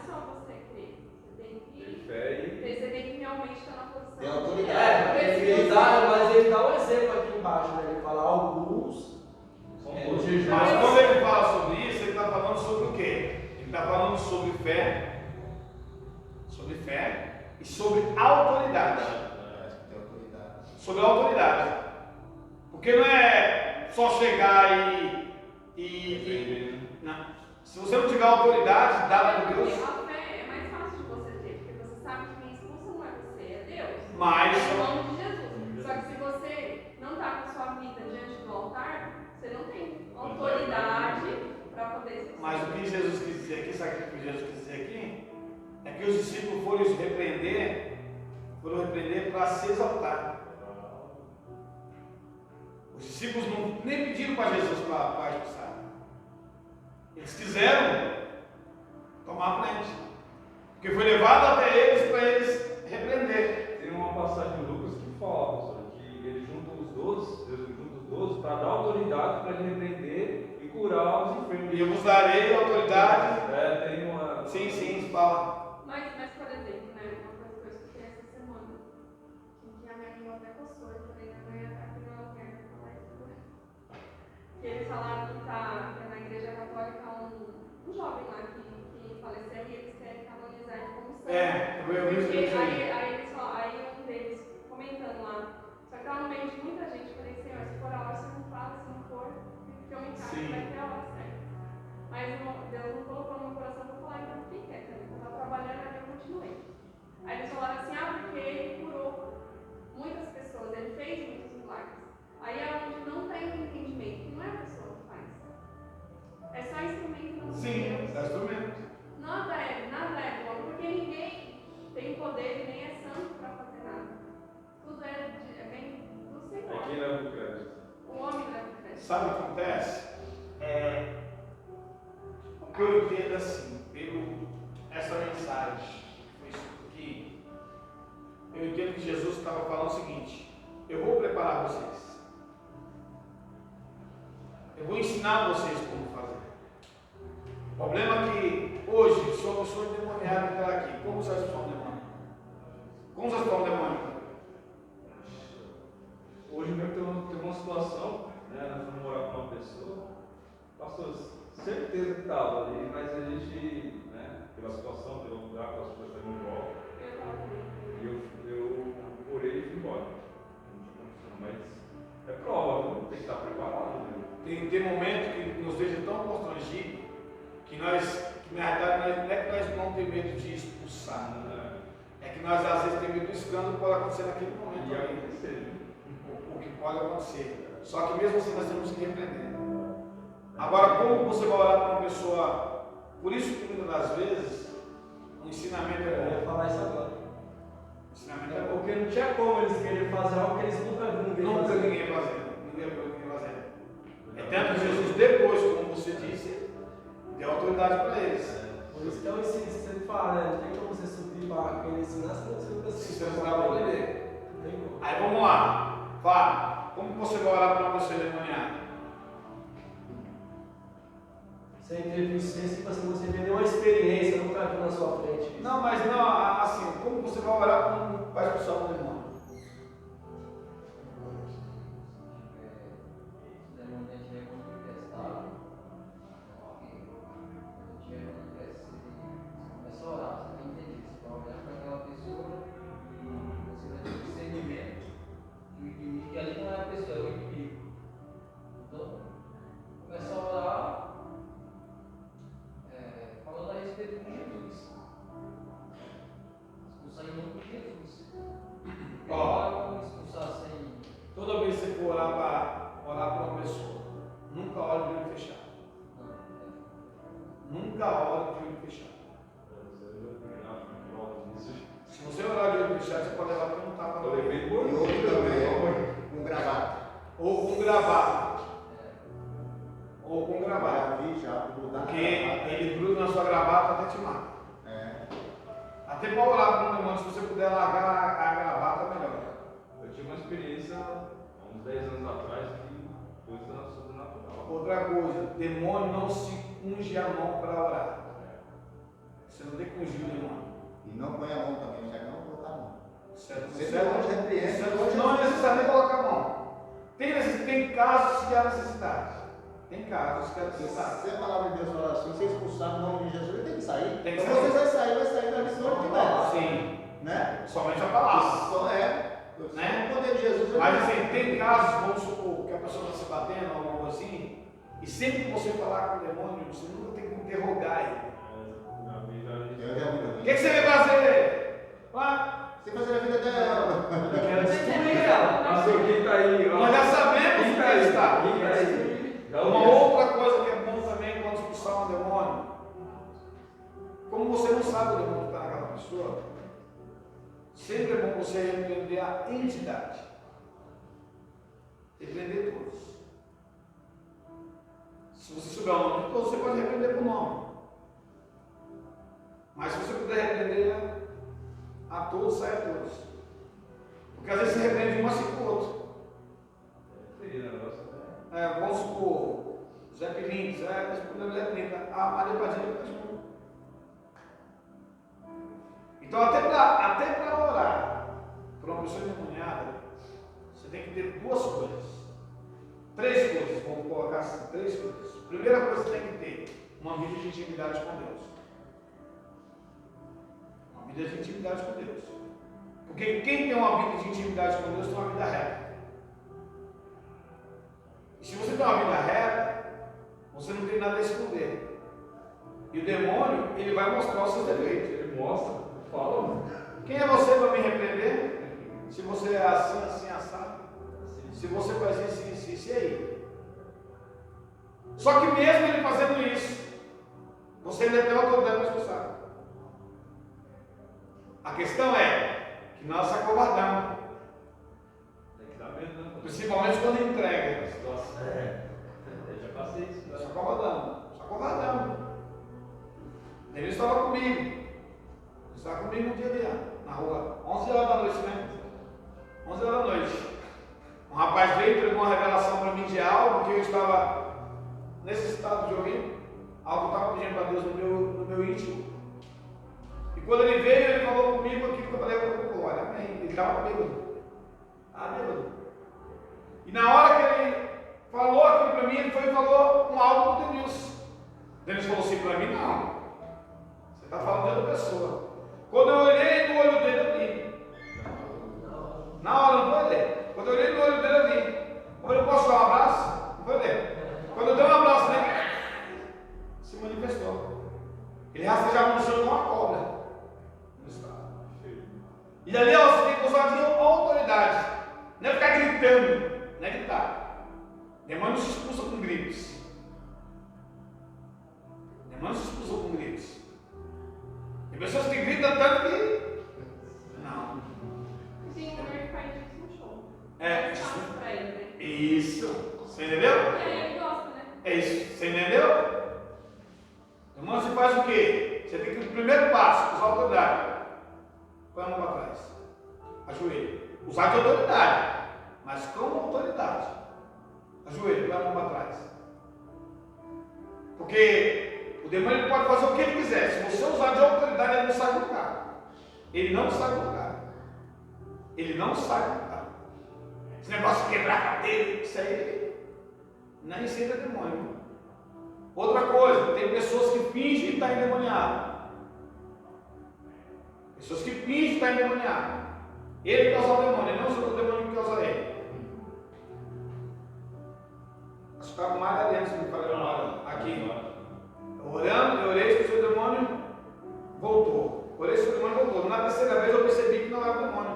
só você crer. Você tem Tem que. fé e. Você tem que realmente estar na posição. Tem autoridade. Mas ele dá um exemplo aqui embaixo, né? Ele fala alguns. São É, todos. o jejum. Mas quando ele fala sobre isso, ele está falando sobre o quê? Ele está falando sobre fé. Sobre fé e sobre autoridade. Acho que tem autoridade. Sobre a autoridade. Porque não é só chegar não. Se você não tiver autoridade dada por Deus, A fé é mais fácil de você ter, porque você sabe que quem expulsa não é você, é Deus. mas É o nome de Jesus. Só que se você não está com sua vida diante do altar, você não tem autoridade para poder expulsar. Mas o que Jesus quis dizer aqui, sabe o que Jesus quis dizer aqui? É que os discípulos foram repreender para se exaltar. Os discípulos nem pediram para Jesus para expulsar. Eles quiseram tomar a frente. Porque foi levado até eles para eles repreender. Tem uma passagem de Lucas que fala, pastor, que ele junta os 12, Deus junta os 12 para dar autoridade para ele repreender e curar os enfermos. E eu vos darei autoridade. Tem uma. Sim, fala. Mas, por exemplo, né, uma coisa que eu escutei essa semana, que a minha língua até coçou, eu falei, amanhã aqui não é o lugar de falar isso. Que eles falaram que tá na igreja católica um jovem lá que faleceu e eles querem canonizar ele como santo. Eu vi Porque isso aí. aí um deles comentando lá, só que estava no meio de muita gente, eu falei, Senhor, se for a hora, você não fala, se não for, porque eu me encargo, Sim. vai ter a hora certa. Mas Deus não colocou no meu coração para falar, então fiquei quieta, né? Eu estava trabalhando, aí eu continuei. Aí eles falaram assim, porque ele curou muitas pessoas, ele fez muitos milagres. Aí é onde não tem entendimento, que não é a pessoa que faz. É só instrumento não Sim, Deus. é instrumento. Nada é bom, porque ninguém tem poder e nem é santo para fazer nada. Tudo vem do Senhor. É quem leva o crédito. O homem leva o crédito. Sabe o que acontece? O que eu entendo assim, essa mensagem que foi escrita aqui, eu entendo que Jesus estava falando o seguinte: eu vou preparar vocês. Eu vou ensinar vocês como fazer. O problema é que hoje sou uma pessoa endemoniada que está aqui. Como você vai expulsar um demônio? Como você vai expulsar um demônio? Hoje mesmo tem uma situação, né? Nós fomos morar com uma pessoa, pastor, certeza que estava ali, mas a gente, né, pela situação, pelo lugar, pelas coisas que em volta, eu orei e fui embora. Mas é prova, tem que estar preparado. Né? Tem momento que nos deixa tão constrangido que na realidade não é que nós não temos medo de expulsar, né? É que nós às vezes temos medo do escândalo que pode acontecer naquele momento. E acontecer, né? O que pode acontecer. Só que mesmo assim nós temos que repreender. Agora, como você vai orar para uma pessoa? Por isso que muitas das vezes o ensinamento é Eu ia bom. falar isso agora. O ensinamento é É bom. porque não tinha como eles quererem fazer algo que eles nunca viram ninguém Nunca fazer. ninguém fazendo. Ninguém viu ninguém fazendo. É tanto que Jesus depois, como você disse, deu autoridade para eles. Por isso que eu ensino, sempre falo, né? Não tem como você subir para quem ensinar, se não você Se você não dá para aprender. Não tem como. Aí vamos lá. Fala. Como você vai orar para uma pessoa endemoniada? Sem deficiência, tipo assim, você vê uma experiência, nunca viu na sua frente. Não, mas não, assim, como você vai orar para expulsar um demônio? for orar para uma pessoa, nunca ore de olho fechado. Nunca ore de olho fechado. Se você orar de olho fechado, você pode levar para um tapa. E outro também, com gravata. Ou com gravata. Ou com gravata. Porque ele gruda na sua gravata até te mata. Até para orar para um irmão, se você puder largar a gravata, melhor. Eu tive uma experiência há uns 10 anos atrás que coisa sobrenatural. Outra coisa, demônio não se unge a mão para orar. Você não tem que ungir o demônio. E não põe a mão também, já não colocar a mão. Não é necessário nem colocar a mão. Tem casos que há necessidade. Tem casos que há necessidade. Se a palavra de Deus falar assim, você expulsar o nome de Jesus, ele tem que sair. Tem que então sair. você vai sair da missão de Deus. Sim. Né? Somente a palavra. Só Né? o poder de Jesus. Mas assim, tem casos, vamos supor, que a pessoa está se batendo ou algo assim, e sempre que você falar com o demônio, você nunca tem que interrogar ele. O que você vai fazer? Você fazer a vida dela. Eu quero destruir ela. Mas quem está aí? Nós já sabemos Quem que está aí? está. Quem está aí? Uma outra coisa que é bom também quando expulsar um demônio, como você não sabe o demônio que está naquela pessoa, sempre é bom você repreender a entidade. Repreender todos. Se você souber o nome de todos, você pode repreender por nome. Mas se você puder repreender a todos, sai a todos. Porque às vezes você repreende um assim com o outro. Vamos supor, Zé Pilinto, Zé Pilinto, a Maria Padilha está junto. Então, até para orar por uma pessoa endemoniada, você tem que ter duas coisas. 3 coisas, vamos colocar assim, 3 coisas. Primeira coisa, você tem que ter uma vida de intimidade com Deus. Uma vida de intimidade com Deus. Porque quem tem uma vida de intimidade com Deus tem uma vida reta. E se você tem uma vida reta, você não tem nada a esconder. E o demônio, ele vai mostrar os seus defeitos. Ele mostra, fala, mano. Quem é você para me repreender? Se você é assim, assim, assado. Se você faz isso, e aí? Só que mesmo ele fazendo isso, você ainda tem autoridade para expulsar. A questão é que nós se acovardamos. Tem que dar medo, né? Principalmente quando entrega. Eu já passei isso. Se acovardamos. Ele estava comigo. Ele estava comigo um dia ali, na rua. 11 horas da noite, né? 11 horas da noite. Um rapaz veio e entregou uma revelação para mim de algo que eu estava necessitado de ouvir. Algo que eu estava pedindo para Deus no meu íntimo. E quando ele veio, ele falou comigo aquilo que eu falei para ele. Olha, amém. Ele estava bêbado. Bêbado. E na hora que ele falou aquilo para mim, ele foi e falou um algo para o Denilson. Denilson falou assim para mim, não. Você está falando de outra pessoa. Quando eu olhei no olho dele, eu vi. Na hora, não foi ler. Quando eu olhei no olho dele, eu vi. Eu posso dar um abraço? Não foi ler. Quando eu dei um abraço nele, se manifestou. Ele rastejava no chão com uma cobra. E ali você tem que usar de autoridade. Não é ficar gritando. Não é gritar. Demônio se expulsa com gritos. Demônio se expulsa com gritos. Tem pessoas que gritam tanto que. Não. Tem um mulher que faz isso no show. É. Fácil pra ele, né? Isso. Você entendeu? E aí ele gosta, né? É isso. Você entendeu? Irmão, você faz o quê? Você tem que ir no primeiro passo, usar autoridade. Põe a mão para trás. Ajoelho. Usar de autoridade. Mas com autoridade. Ajoelho, põe a mão para trás. Porque o demônio pode fazer o que ele quiser. Se você usar de autoridade, ele não sai do lugar. Ele não sai do lugar. Ele não sai do lugar. Esse negócio de quebrar a cadeira, isso aí nem sempre é demônio. Outra coisa, tem pessoas que fingem estar endemoniado. Pessoas que fingem estar endemoniado. Ele causa o demônio, ele não usa o demônio que causa ele. Acho que estava mais adentro do que falei aqui. Orando, eu orei, expulsei o demônio, voltou. Orei, expulsei o demônio, voltou. Na terceira vez eu percebi que não era o demônio.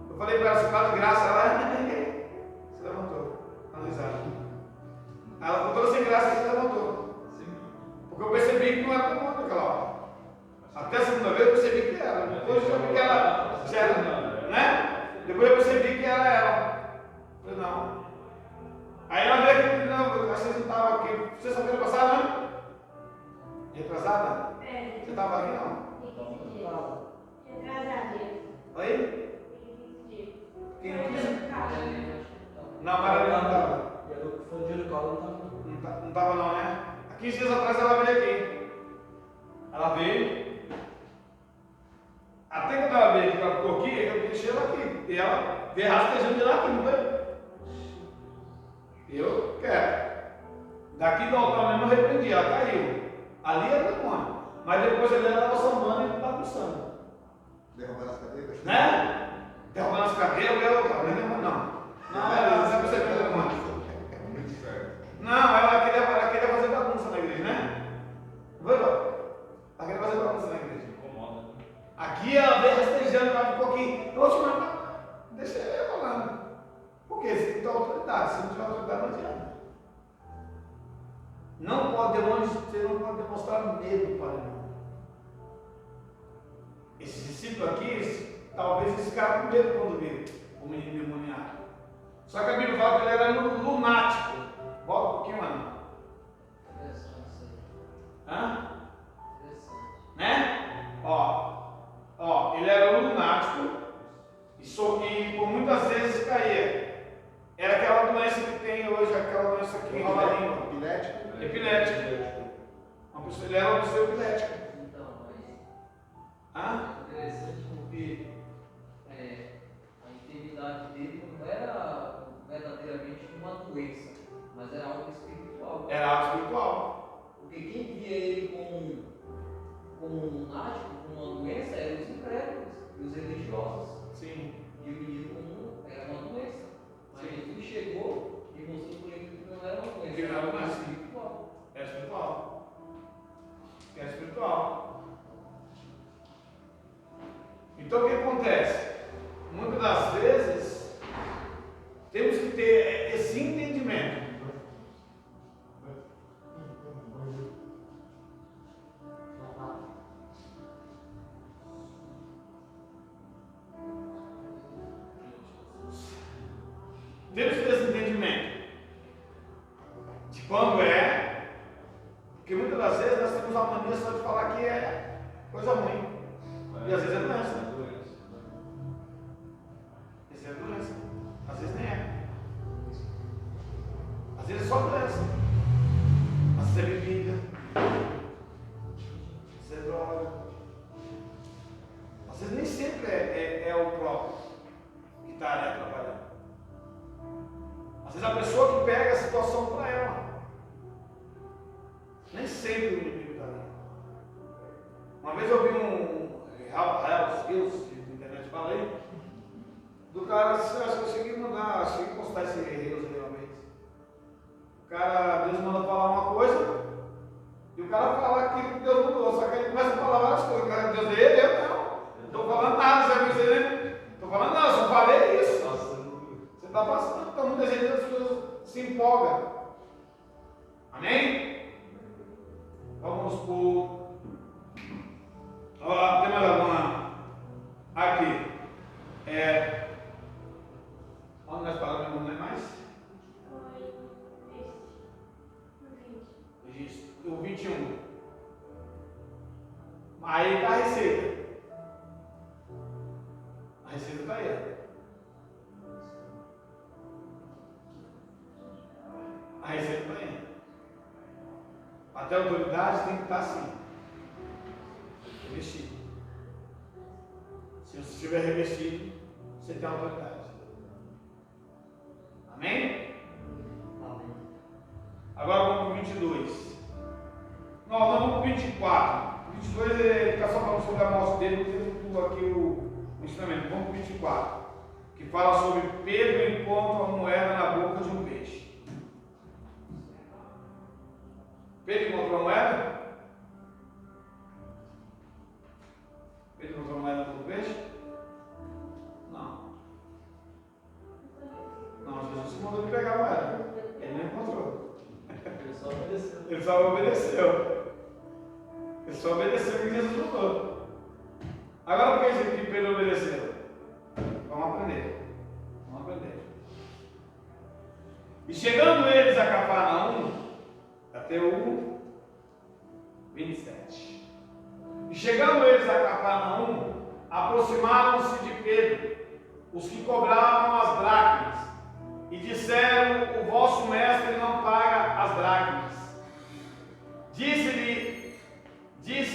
Eu falei para ela, se faz graça, ela se levantou. Depois eu percebi que era ela. Eu falei, não. Aí ela veio aqui, não, acho que vocês não estavam aqui. Sexta-feira passada, né? Retrasada? Você estava aqui, não? Oi? Quem não disse? Não, a Maria não estava. Foi o dia do colo, não estava. Não estava não, né? Há 15 dias atrás ela veio aqui. Ela veio. Até quando ela veio aqui, ela ficou aqui, eu deixei ela aqui. E ela veio rastejando de lá aqui, não veio? Eu quero. Daqui do altar mesmo eu repreendi, ela caiu. Ali era demônio. Mas depois ela estava sambando e bagunçando. Derrubando as cadeiras? Né? Derrubando as cadeiras, não. Não, ela não percebeu o demônio. Não, ela queria fazer bagunça na igreja, né? Ela queria fazer bagunça na igreja. Incomoda. Aqui ela veio rastejando, ela ficou aqui. Eu vou te matar. Deixa eu falando. Por quê? Você tem que ter autoridade. Se não tiver autoridade, não adianta. Não pode, você não pode demonstrar medo para o irmão. Esse discípulo aqui, talvez eles ficaram com medo quando viram o menino demoniado. Só que a Bíblia fala que ele era lunático. Volta um pouquinho, mano. Hã? Né? Ó, ele era lunático e por muitas vezes caía. Era aquela doença que tem hoje, aquela doença que enrola a língua. Epilético. Ele era uma pessoa epilética. Então, mas Hã? é interessante porque a enfermidade dele não era verdadeiramente uma doença, mas era algo espiritual. Era algo espiritual. Porque quem via ele como um lunático, como uma doença, eram os incrédulos e os religiosos. Sim. E o menino comum era uma doença. Mas Sim. Jesus chegou e mostrou para ele que não era uma doença, Que não era algo uma doença. espiritual. É espiritual. É espiritual. Então o que acontece? Muitas das vezes temos que ter esse entendimento. Temos que ter esse entendimento de quando é, porque muitas das vezes nós temos a mania só de falar que é coisa ruim. E às vezes é doença. Às vezes é doença. Às vezes nem é. Às vezes é só doença. Às vezes é bebida. Às vezes é droga. Às vezes nem sempre é o próprio que está ali atrapalhando. Às vezes a pessoa que pega a situação para ela. Nem sempre o inimigo está ali. Uma vez eu vi um Reels de internet, falei, do cara, acho que eu cheguei a mandar, cheguei a postar esse Reels ali uma vez. O cara, Deus manda falar uma coisa, e o cara fala aquilo que Deus mandou, só que ele começa a falar várias coisas. O cara, Deus dele, eu não estou falando nada, sabe o que né? Estou falando nada, só falei isso. Você está passando, então muitas vezes as pessoas se empolgam. Amém? Vamos por. Ó, tem mais alguma? Aqui. Onde nós paramos, não é mais? Isso. O 21. Aí está a receita. A receita está aí. A receita está aí. Até a autoridade tem que estar assim. Revestido. Se você estiver revestido, você tem autoridade. Amém? Amém. Agora vamos para o 22. Não, vamos para o 24. O 22 fica só falando sobre a morte dele, porque eu tenho aqui o ensinamento. Vamos para o 24. Que fala sobre Pedro encontra uma moeda na boca de um peixe. Pedro encontrou a moeda? Pedro encontrou a moeda no peixe? Não. Não, Jesus mandou ele pegar a moeda. Ele não encontrou. Ele só obedeceu. Ele só obedeceu. Ele só obedeceu o que Jesus mandou. Agora por que Pedro obedeceu? Vamos aprender. E chegando eles a Cafarnaum, até o 27. E chegando eles a Cafarnaum, aproximaram-se de Pedro, os que cobravam as dracmas, e disseram: o vosso mestre não paga as dracmas. Disse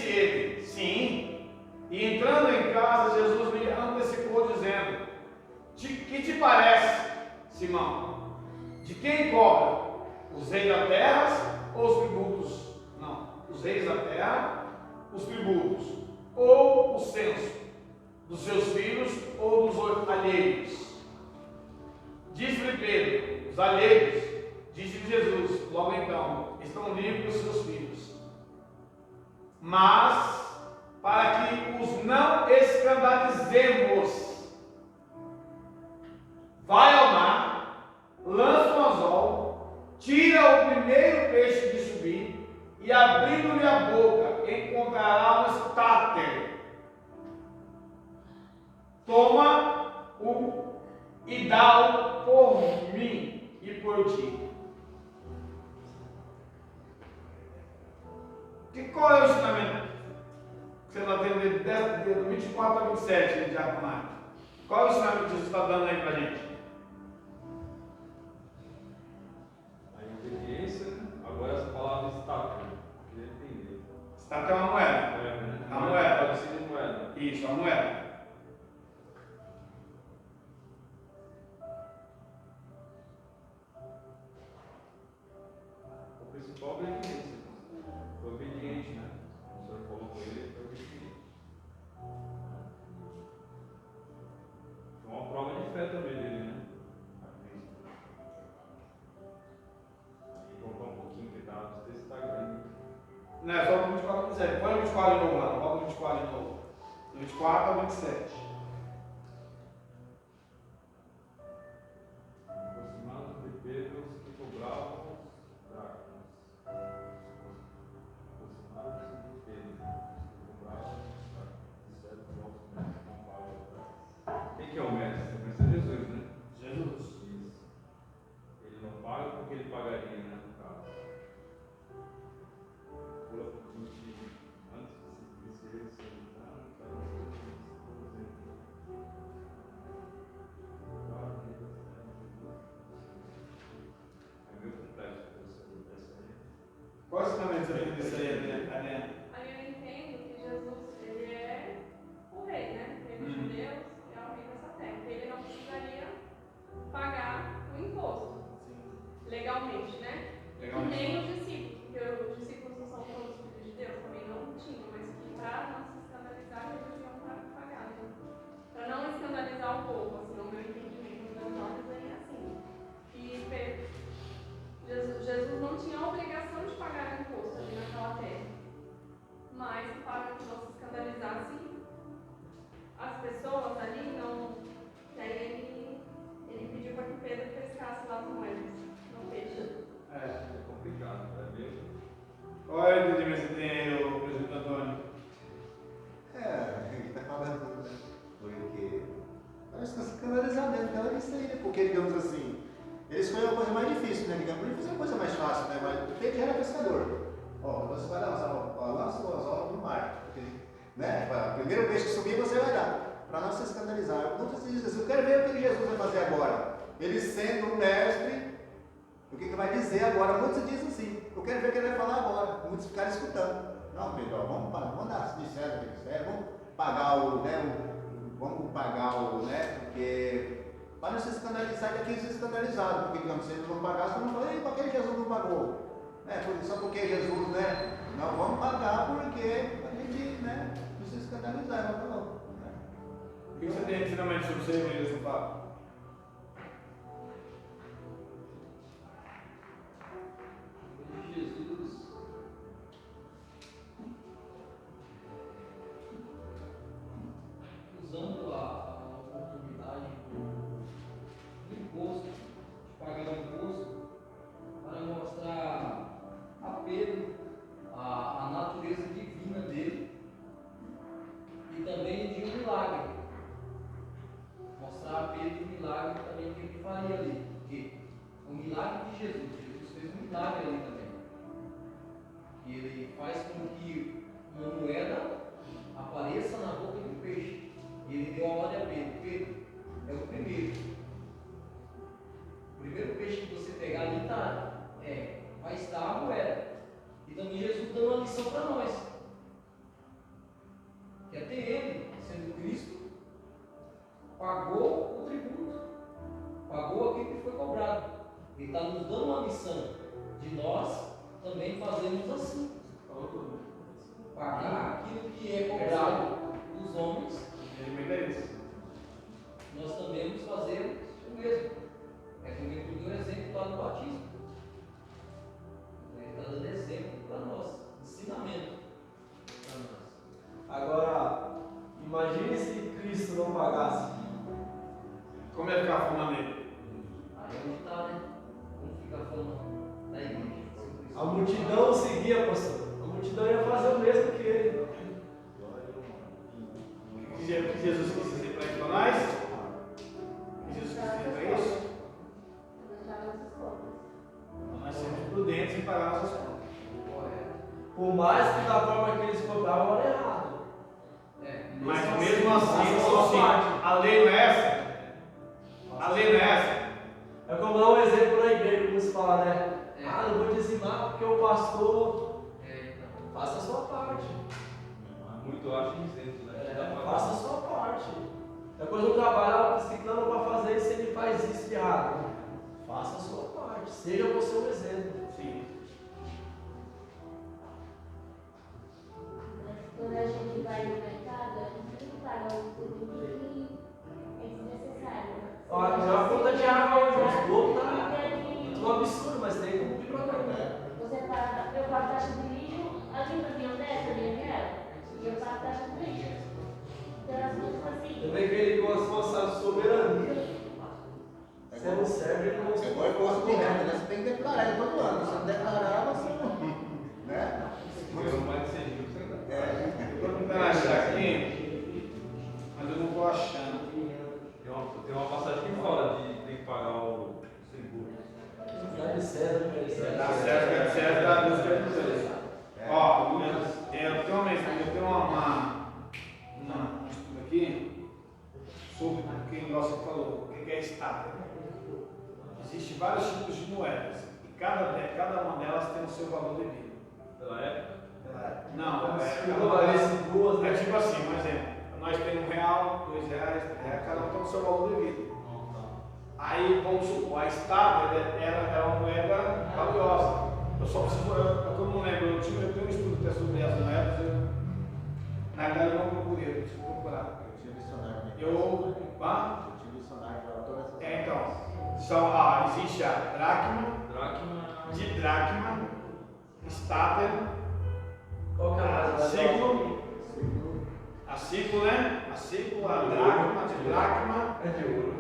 ele: sim. E entrando em casa, Jesus lhe antecipou, dizendo: que te parece, Simão? De quem cobra? Os reis da terra ou os tributos? Não, os reis da terra, os tributos, ou o censo dos seus filhos ou dos alheios? Disse-lhe Pedro: os alheios. Disse-lhe Jesus: logo então, estão livres os seus filhos. Mas, para que os não escandalizemos, vai ao mar, lança um anzol, tira o primeiro peixe que subir, e abrindo-lhe a boca, encontrará um estáter. Toma-o e dá-o por mim e por ti. Qual é o ensinamento que você está tendo do 24 a 27 de Armaio? Qual é o ensinamento que Jesus está dando aí para a gente? A obediência, agora essa palavra estátua, eu queria entender. Estátua é uma moeda. É uma moeda. Parecida de moeda. Isso, uma moeda. O principal é a obediência. Foi obediente, né? O Senhor falou com ele, foi obediente. Foi uma prova de fé também dele, né? Vou voltar um pouquinho que dados desse Instagram. Não é só o 24 a 27. Põe o 24 de novo lá, bota o 24 de novo. 24 a 27. Aproximados de Pedro, os que cobravam dracmas. Aproximados de Pedro, os que cobravam dracmas. Disseram que o nosso mestre não paga as dracmas. Quem que é o mestre? O mestre é Jesus, né? Jesus. Isso. Ele não paga porque ele pagaria, né? No caso. Pula por 20 antes de se conhecer, é meio complexo essa aí. Qual é o ensinamento que você tem disso aí, Adriana? Aí eu entendo que Jesus, ele é o rei, né? O rei dos judeus, é o rei dessa terra. Ele não precisaria pagar o imposto, legalmente, né? Legalmente. E nem os discípulos, porque os discípulos não são todos filhos de Deus, também não tinham, mas que para não se escandalizar, eles deviam pagar, né? Para não escandalizar o povo, assim, no meu entendimento, das notas aí assim. E Jesus não tinha a obrigação de pagar imposto ali naquela terra, mas para que não se escandalizassem as pessoas ali, não. E aí ele pediu para que Pedro pescasse lá as moedas no peixe. É complicado, é mesmo. Qual é o entendimento que você tem aí, o presidente Antônio? Ele está falando, né? Porque parece que está se canalizando, né? Então é isso aí, né? Porque, digamos assim, eles foi uma coisa mais difícil, né? Digamos, ele fez uma coisa mais fácil, né? Mas o Pedro já era pescador. Ó, você vai lançar o anzol no mar. Porque, né? O primeiro peixe que subir, você vai dar. Para não se escandalizar. Muitos dizem assim, eu quero ver o que Jesus vai fazer agora. Ele sendo o mestre, o que vai dizer agora? Muitos dizem assim, eu quero ver o que ele vai falar agora. Muitos ficaram escutando. Não, Pedro, vamos dar de certo o que disser, vamos pagar né? Porque para não se escandalizar, daqui se escandalizado, porque digamos, se eles não pagassem, não falei, por que Jesus não pagou? Só porque Jesus, né? Não, vamos pagar porque a gente, né? Não se escandalizar, não falou. Né? O que você tem de ensinamento sobre você, Evangelista Fábio? Jesus usando a oportunidade do imposto, de pagar o imposto, para mostrar a Pedro a natureza divina dele e também de um milagre. Mostrar a Pedro o milagre também que ele faria ali. Porque o milagre de Jesus. Jesus fez um milagre ali também. E ele faz com que uma moeda apareça na boca de um peixe. E ele deu a ordem a Pedro: Pedro, é o primeiro. O primeiro peixe que você pegar ali vai estar a moeda. E também Jesus dando uma lição para nós. Que até ele, sendo Cristo, pagou o tributo, pagou aquilo que foi cobrado. Ele está nos dando uma lição de nós também fazermos assim. Pagar aquilo que é cobrado dos homens. Nós também vamos fazer o mesmo. É como ele deu um exemplo lá no batismo. Ele está dando exemplo para nós, ensinamento para nós. Agora, imagine se Cristo não pagasse. Como é que fica a fama nele? Aí é onde está, né? Como fica a fama da igreja. A multidão o seguia, pastor. A multidão ia fazer o mesmo que ele. O que Jesus quis dizer para nós? O que Jesus quis dizer para isso? Nós somos prudentes em pagar nossas contas. Por mais que da forma que eles cobravam era errado. Mas mesmo assim, a lei não é essa? A lei não é essa? É como dar um exemplo na igreja, como se fala, né? Ah, não vou dizimar porque o pastor faça a sua parte. Muito eu acho isento, né? Faça a sua parte. Depois no trabalho, ciclano para fazer isso, ele faz isso de errado. Faça a sua parte. Seja você um exemplo. Sim. Quando a gente vai no mercado, a gente tem que pagar o produto que é desnecessário. Olha, já a conta de água hoje, o esgoto tá um absurdo, mas tem que cumprir pra caramba. Você paga, eu pago taxa de lixo, alguém pra mim honesta, minha real, e eu pago taxa de lixo. Então as coisas assim. Também que ele gosta de soberania. Você não serve, ele não Você foi imposto de renda, né? Você tem que declarar ele todo ano. Se não declarar, você não. Né? Eu não vai ser justo, né? Eu estou tentando achar aqui, mas eu não estou achando. Tem uma passagem aqui fora de tem que pagar o seguro. Dá de César, Dá certo, dá Deus que é por Deus. Ó, eu tenho um estudo aqui sobre o que o nosso falou, o que é estátua. Existem vários tipos de moedas e cada uma delas tem o seu valor devido. Pela época? Não, é tipo assim, por exemplo, nós temos R$1, R$2, R$3, cada um tem o seu valor devido. Aí, vamos supor, a estátua era uma moeda valiosa. Eu só preciso, eu não lembro, eu tenho um estudo até sobre as moedas, na verdade eu não procurei, eu preciso procurar. Eu tive dicionário. Eu tive dicionário para todas essas então, existe a dracma, didracma, estátua, Qual que é a mais ciclo, a ciclo, né? A ciclo, a dracma, a didracma, É de ouro.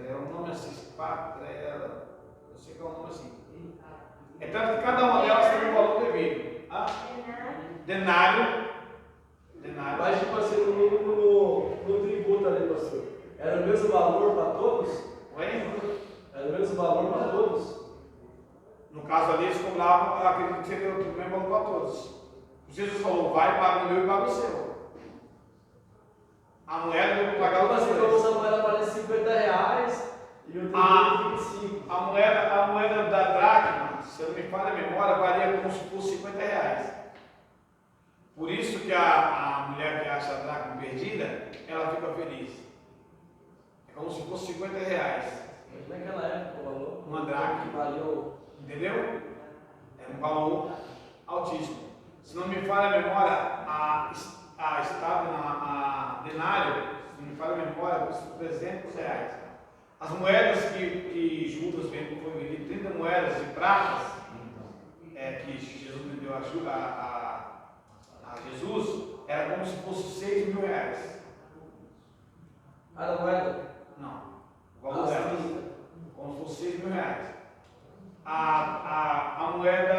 é um nome assim, eu sei que é um nome assim. É tanto que cada uma delas tem um valor devido. Denário. Mas tipo assim, no tributo ali, pastor, era o mesmo valor para todos? Oi? Era o mesmo valor para todos? No caso ali, eles cobravam, eu acredito que seria o mesmo valor para todos. Jesus falou, vai, paga o meu e paga o seu. A moeda eu vou pagar Tipo o assim, seu. como a moeda parece R$50 e o tributo 25. A moeda da dracma, se eu não me falha a memória, varia como se fosse R$50. Por isso que a mulher que acha a dracma perdida, ela fica feliz. É como se fosse R$50. Mas naquela época o valor? Uma dracma. Que valeu. Entendeu? É um valor altíssimo. Se não me falha a memória, a estátua, a denário, se não me falha a memória, custa R$300. As moedas que Judas foi vendido, 30 moedas de pratas, que Jesus me deu a Jesus, era como se fosse R$6.000. Cada moeda? Não, o valor era como se fosse R$6.000. A moeda,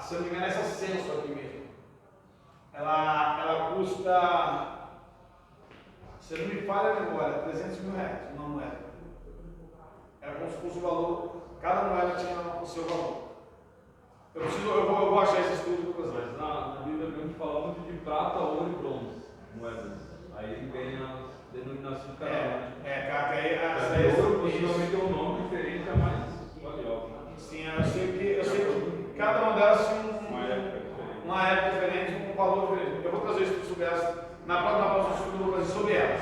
se eu não me engano, essa censo aqui mesmo, ela custa Se não me falha a memória, 300 mil reais, uma moeda. Era como se fosse o valor, cada moeda tinha o seu valor. Eu vou achar esse estudo para vocês. Mas na Bíblia a gente fala muito de prata, ouro e bronze, moedas. Aí vem a denominação de cada ouro possivelmente é um nome diferente, é mais valiosa. Sim, eu sei que cada uma delas tinha uma época diferente, um valor diferente. Eu vou trazer isso sobre elas. Na próxima estudo eu vou fazer sobre elas.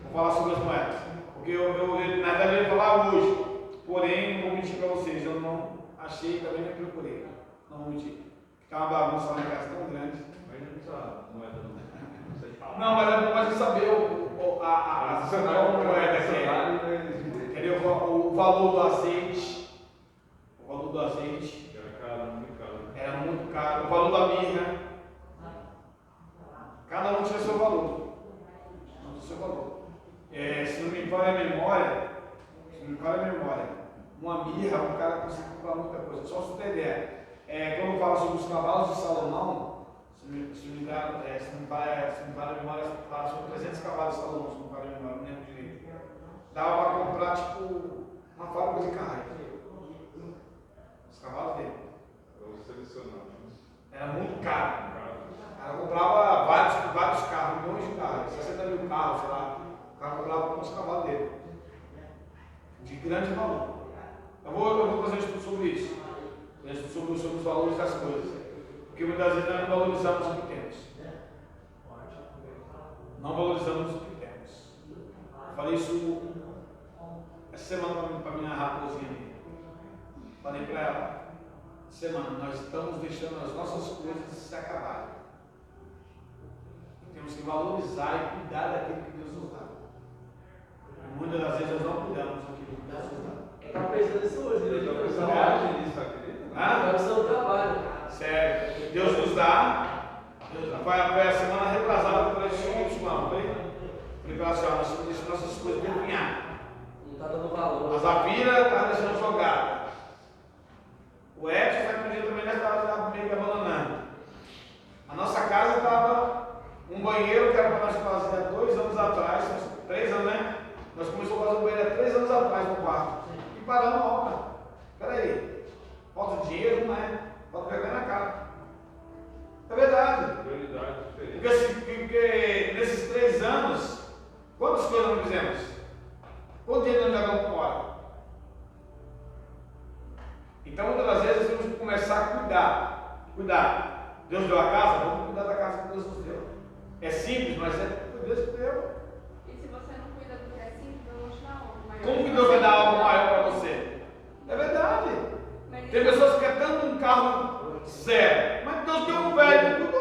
Vou falar sobre as moedas. Porque na verdade eu ia falar hoje. Porém, vou mentir para vocês, eu não achei, também não procurei. Não vou mentir. Ficava uma bagunça lá em casa tão grande. Mas não precisa moeda não. Não, mas é bom mais saber qual moeda que é. Entendeu? O valor do azeite. O valor do azeite. Era muito caro. O valor da mirra. Cada um tinha seu valor. Seu valor. Se não me falha a memória, uma mirra, um cara consegue comprar muita coisa. Só se você ter ideia. Quando eu falo sobre os cavalos de Salomão, se me falha a memória, fala sobre 300 cavalos de Salomão, se não me falha a memória, não lembro direito. Dava para comprar, tipo, uma fábrica de carro. Os cavalos dele. Era muito caro. Ela comprava vários carros, milhões de carros, 60 mil carros, sei lá. O cara comprava com os cavalos dele. De grande valor. Eu vou fazer um estudo sobre isso. Um estudo sobre os valores das coisas. Porque muitas vezes nós não valorizamos o que temos. Não valorizamos o que temos. Eu falei isso essa semana para minha raposinha. Falei para ela. Semana, nós estamos deixando as nossas coisas se acabarem. Temos que valorizar e cuidar daquilo que Deus nos dá. Muitas das vezes nós não cuidamos daquilo que Deus nos dá. Eu estava pensando nisso hoje, né? Eu estou pensando nisso, acredita? Estava no trabalho. Sério, Deus nos dá. Foi a semana retrasada para esse João, foi? Falei para ela, nós estamos deixando nossas coisas definhar. Não está dando valor. A Zafira está deixando jogada. O Edson, certo dia também já estava meio que abandonando. A nossa casa estava um banheiro que era para nós fazer há 2 anos atrás, 3 anos, né? Nós começamos a fazer um banheiro há 3 anos atrás no quarto. E paramos a obra. Peraí, falta dinheiro, não é? Falta vergonha na cara. É verdade. Prioridade diferente. Porque nesses 3 anos, quantas coisas nós fizemos? Quanto dinheiro nós jogamos fora? Então, muitas das vezes, nós temos que começar a cuidar. Deus deu a casa, vamos cuidar da casa que Deus nos deu. É simples, mas é porque Deus que deu. E se você não cuida do que é simples, eu vou te dar algo maior. Como que Deus vai dar algo maior para você? É verdade. Tem pessoas que querem tanto um carro zero, mas Deus deu um velho.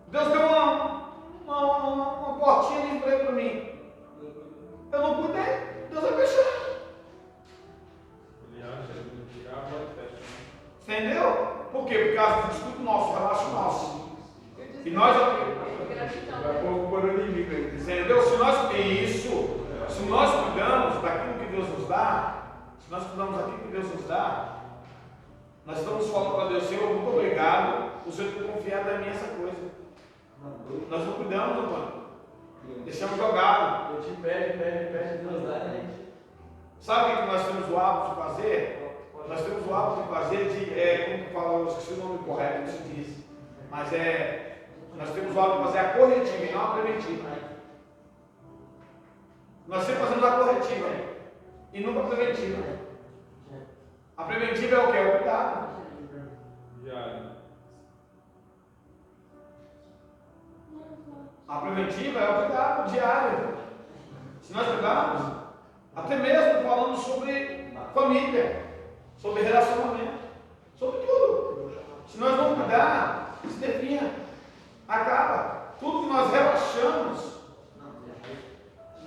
Deus deu uma portinha de emprego para mim. Eu não cuidei, Deus vai fechar. Entendeu? Por quê? Por causa do estudo nosso, relaxo nosso. E nós entendeu? Se nós cuidamos daquilo que Deus nos dá, nós estamos falando para Deus, Senhor, muito obrigado por Senhor ter confiado em mim essa coisa. Nós não cuidamos, mano. Deixamos jogado. Eu te pede, Deus dá, né? Sabe o que nós temos o hábito de fazer? Nós temos o hábito de fazer como que fala, eu esqueci o nome correto que se diz, mas nós temos o hábito de fazer a corretiva e não a preventiva. Nós sempre fazemos a corretiva e nunca a preventiva. A preventiva é o que? É o cuidado. A preventiva é o cuidado diário. Se nós cuidarmos, até mesmo falando sobre família, sobre relacionamento, sobre tudo. Se nós não cuidar, se defina, acaba. Tudo que nós relaxamos,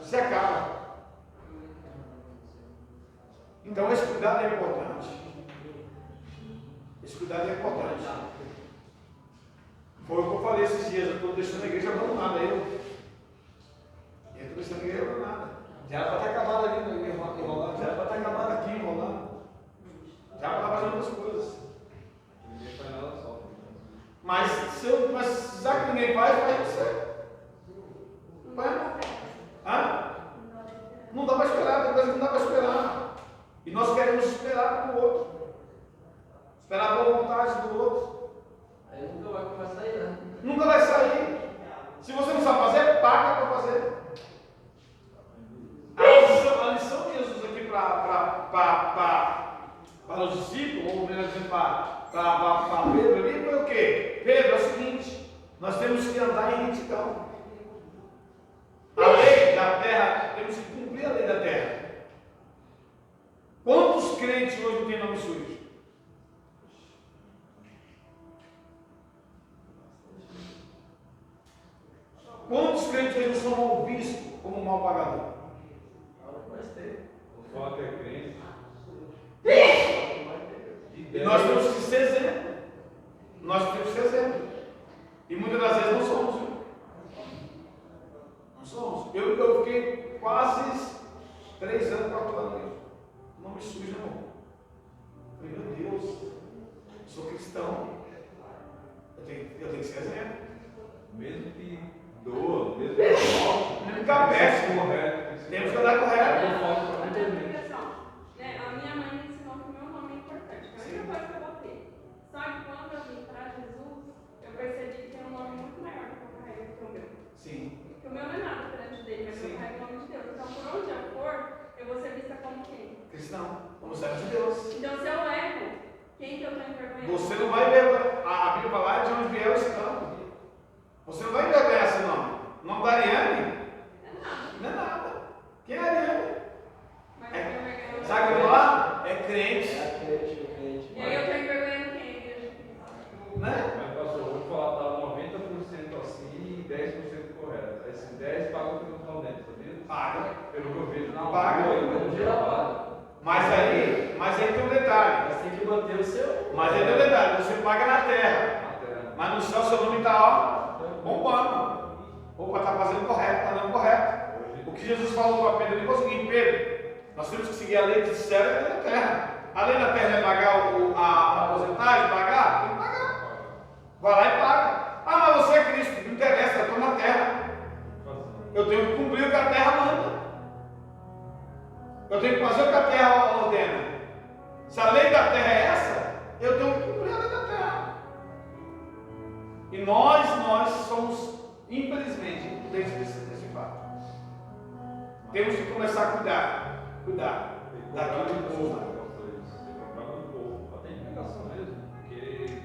se acaba. Então esse cuidado é importante. Esse cuidado é importante. Foi o que eu falei esses dias, eu estou deixando a igreja abandonada. Eu estou deixando a igreja abandonada. Já era para ter acabado ali enrolando, já era para ter acabado aqui enrolando. Já para estar fazendo outras coisas. Ninguém faz nada só. Mas já que ninguém faz você. Não dá para esperar, tem coisa que não dá para esperar. E nós queremos esperar do outro. Esperar a boa vontade do outro. Aí nunca vai sair, né? Nunca vai sair. Se você não sabe fazer, paga para fazer. A lição de Jesus aqui para os discípulos, ou melhor dizendo, para Pedro ali, foi o quê? Pedro, é o seguinte: nós temos que andar em retidão. A lei da terra, temos que cumprir a lei da terra. Quantos crentes hoje têm nome sujo? Quantos crentes hoje são mal vistos como mal pagador? Vou falar que é crente. E nós temos que ser exemplo. Nós temos que ser exemplo. E muitas das vezes não somos. Viu? Não somos. Eu fiquei quase 3 anos, 4 anos. Não me sujo, não. Falei, meu Deus, eu sou cristão. Eu tenho que ser exemplo. Mesmo que doa, mesmo que falte, Mesmo que apeste, correto. temos que andar correto. Eu falo para Até muita porque, gente. a minha mãe me ensinou que o meu nome é importante. É a única coisa que eu botei. Só que quando eu vim para Jesus, eu percebi que tem um nome muito maior que eu carrego que o meu. Sim. Porque o meu não é nada perante dele, mas eu carrego o nome de Deus. Então, por onde eu for, eu vou ser vista como quem? Cristão, como servo de Deus. Então, se eu erro, quem que eu estou envergonhando? Você não vai ver, a Bíblia fala de onde vier o escampo. Você não vai envergonhar esse nome. O nome da Ariane É nada. não é nada. Quem é Ariane? Mas eu estou envergonhando. Sabe o que lá? É crente. E aí eu estou envergonhando quem? Igreja? Né? Mas, pastor, eu vou falar, tá 90% assim e 10% correto. Esse 10 paga pelo finalmente, sabia? Paga. Pelo que eu vejo na Paga. rua, no geral. Mas aí tem um detalhe. Mas tem que manter o seu. Mas aí tem um detalhe. Você paga na terra. Mas no céu seu nome está bombando. Opa, está fazendo correto, está dando correto. O que Jesus falou para Pedro, ele falou o seguinte: Pedro, nós temos que seguir a lei do céu e a lei da terra. A lei da terra é pagar a porcentagem, pagar? Tem que pagar. Vai lá e paga. Ah, mas você é Cristo, não interessa, eu estou na terra. Eu tenho que cumprir o que a terra manda. Eu tenho que fazer o que a terra ordena. Se a lei da terra é essa, eu tenho que cumprir a lei da terra. E nós somos, infelizmente, impotentes desse fato. Temos que começar a cuidar daquilo que nos usa. Até em pregação mesmo, porque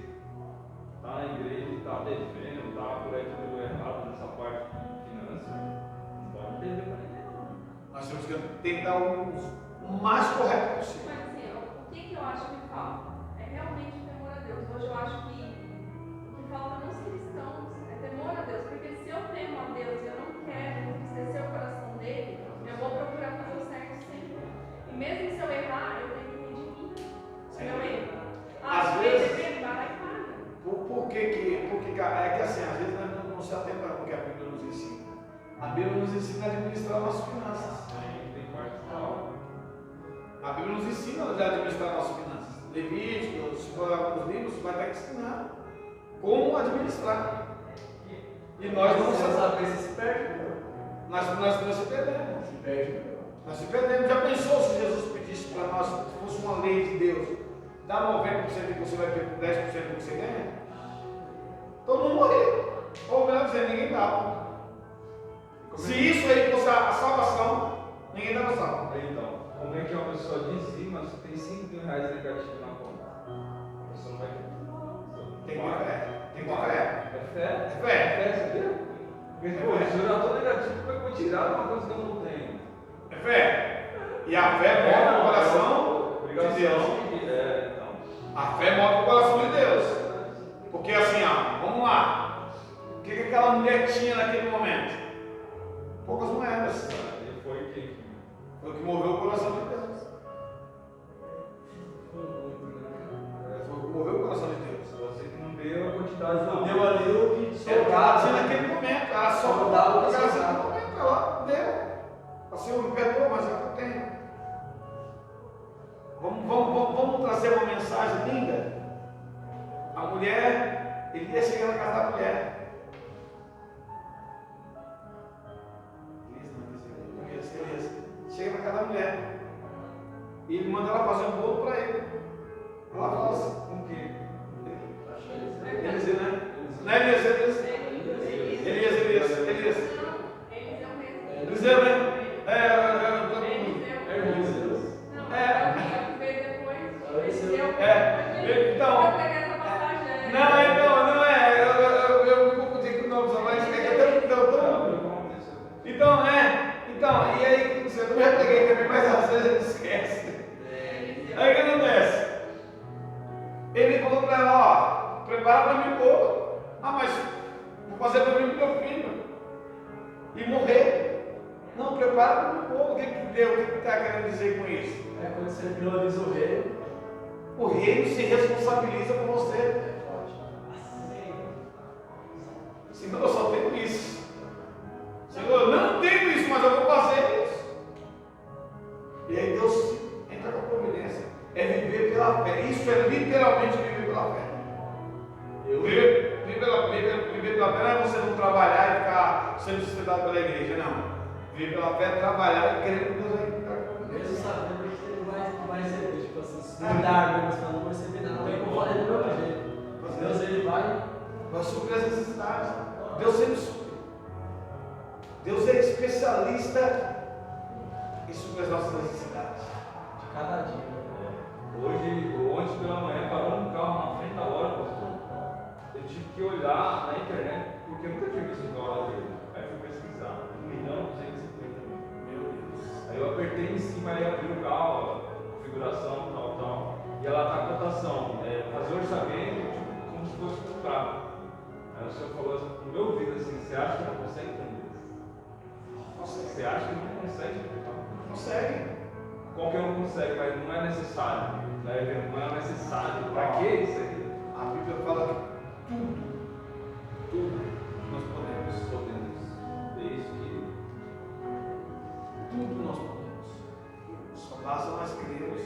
está na igreja e está devendo, está por aí tudo errado nessa parte de finanças, não pode perder para ninguém. Nós temos que tentar o mais correto possível. Mas assim, o que eu acho que falta? É realmente o temor a Deus. Hoje eu acho que o que falta nos cristãos é temor a Deus. Porque se eu temo a Deus e eu não quero entristecer o coração dele, eu vou procurar fazer o certo sempre. E mesmo se eu errar, eu tenho que me redimir. Meu erro. Às Se vezes- ele vai lá e paga. Por que, cara? É que assim, às vezes nós não se atenta ao que a Bíblia nos ensina. A Bíblia nos ensina a administrar nossas finanças. Tem parte tal. A Bíblia nos ensina a administrar nossas finanças. Levítico, se for alguns livros, vai estar ensinando como administrar. E nós não Você sabemos. sabe se se perde, Nós se perdemos. se perde. Nós se perdemos. Já pensou se Jesus pedisse para nós, se fosse uma lei de Deus, dá 90% e você vai ter 10% do que você ganha? Todo mundo morria. Ou melhor dizendo, ninguém dava. Se isso aí fosse a salvação, ninguém dava salvo. Então, como é que uma pessoa dizima se tem 5 mil reais negativo na conta? A pessoa não vai ter. Tem que ter fé. Tem que ter fé. É fé? É fé. É fé, sabia? Porque, pô, se eu já estou negativo, como é que eu vou tirar uma coisa que eu não tenho? É fé. E a fé move o coração de Deus. Então. A fé move o coração de Deus. Porque assim, vamos lá. O que aquela mulher tinha naquele momento? Poucas moedas. Ele foi quem? Foi o que moveu o coração de Deus. Foi o que moveu o coração de Deus. Você que não deu a quantidade não. Deu ali o que Ela sobrava. tinha naquele momento, ela só Sobrava o o que naquele sobrava. momento, ela deu. Assim, eu me perdoa, mas é o que eu tenho. Vamos trazer uma mensagem linda. A mulher, ele ia chegar na casa da mulher. E ele manda ela fazer um bolo para ele. Ela fala assim, com o quê? Eliseu, né? Não é Eliseu, Eliseu, né? Então, não é, eu me confundi com o nome, mas é que é tão. Então, e aí, eu também já peguei também, mas às vezes ele esquece. Aí o que acontece? Ele falou para ela, ó, prepara para mim pouco. Mas vou fazer para mim pro meu filho. E morrer. Não, prepara para mim pouco. O que Deus está querendo dizer com isso? É quando você prioriza o reino. O reino se responsabiliza por você. Senhor, eu só tenho isso. Senhor, eu não tenho isso, mas eu vou fazer isso. E aí Deus entra com a providência. É viver pela fé. Isso é literalmente viver pela fé. Viver pela fé não é você não trabalhar e ficar sendo sustentado pela igreja, não. Viver pela fé é trabalhar e querer que Deus vai entrar com a providência. Mesmo sabendo que ele vai receber, tipo assim, se cuidar, mas não vai receber nada. Eu vou fazer do meu jeito. Deus ele vai suprir as necessidades. Deus sempre supre. Deus é especialista em suprir as nossas necessidades. de cada dia. Hoje pela manhã parou um carro na frente da hora, pastor. Eu tive que olhar na internet, porque eu nunca tinha visto igual a dele. Aí fui pesquisar. 1.250.000. Meu Deus. Aí eu apertei em cima e abri o carro, configuração, tal. E ela tá a cotação. Fazer orçamento, tipo, como se fosse um carro. Aí o senhor falou assim, no meu ouvido assim, você acha que não consegue entender? Você acha que não consegue? Consegue. Qualquer um consegue, mas não é necessário. Não é necessário. Para que isso aí? A Bíblia fala que tudo nós podemos. Desde que Tudo nós podemos. Só basta nós crermos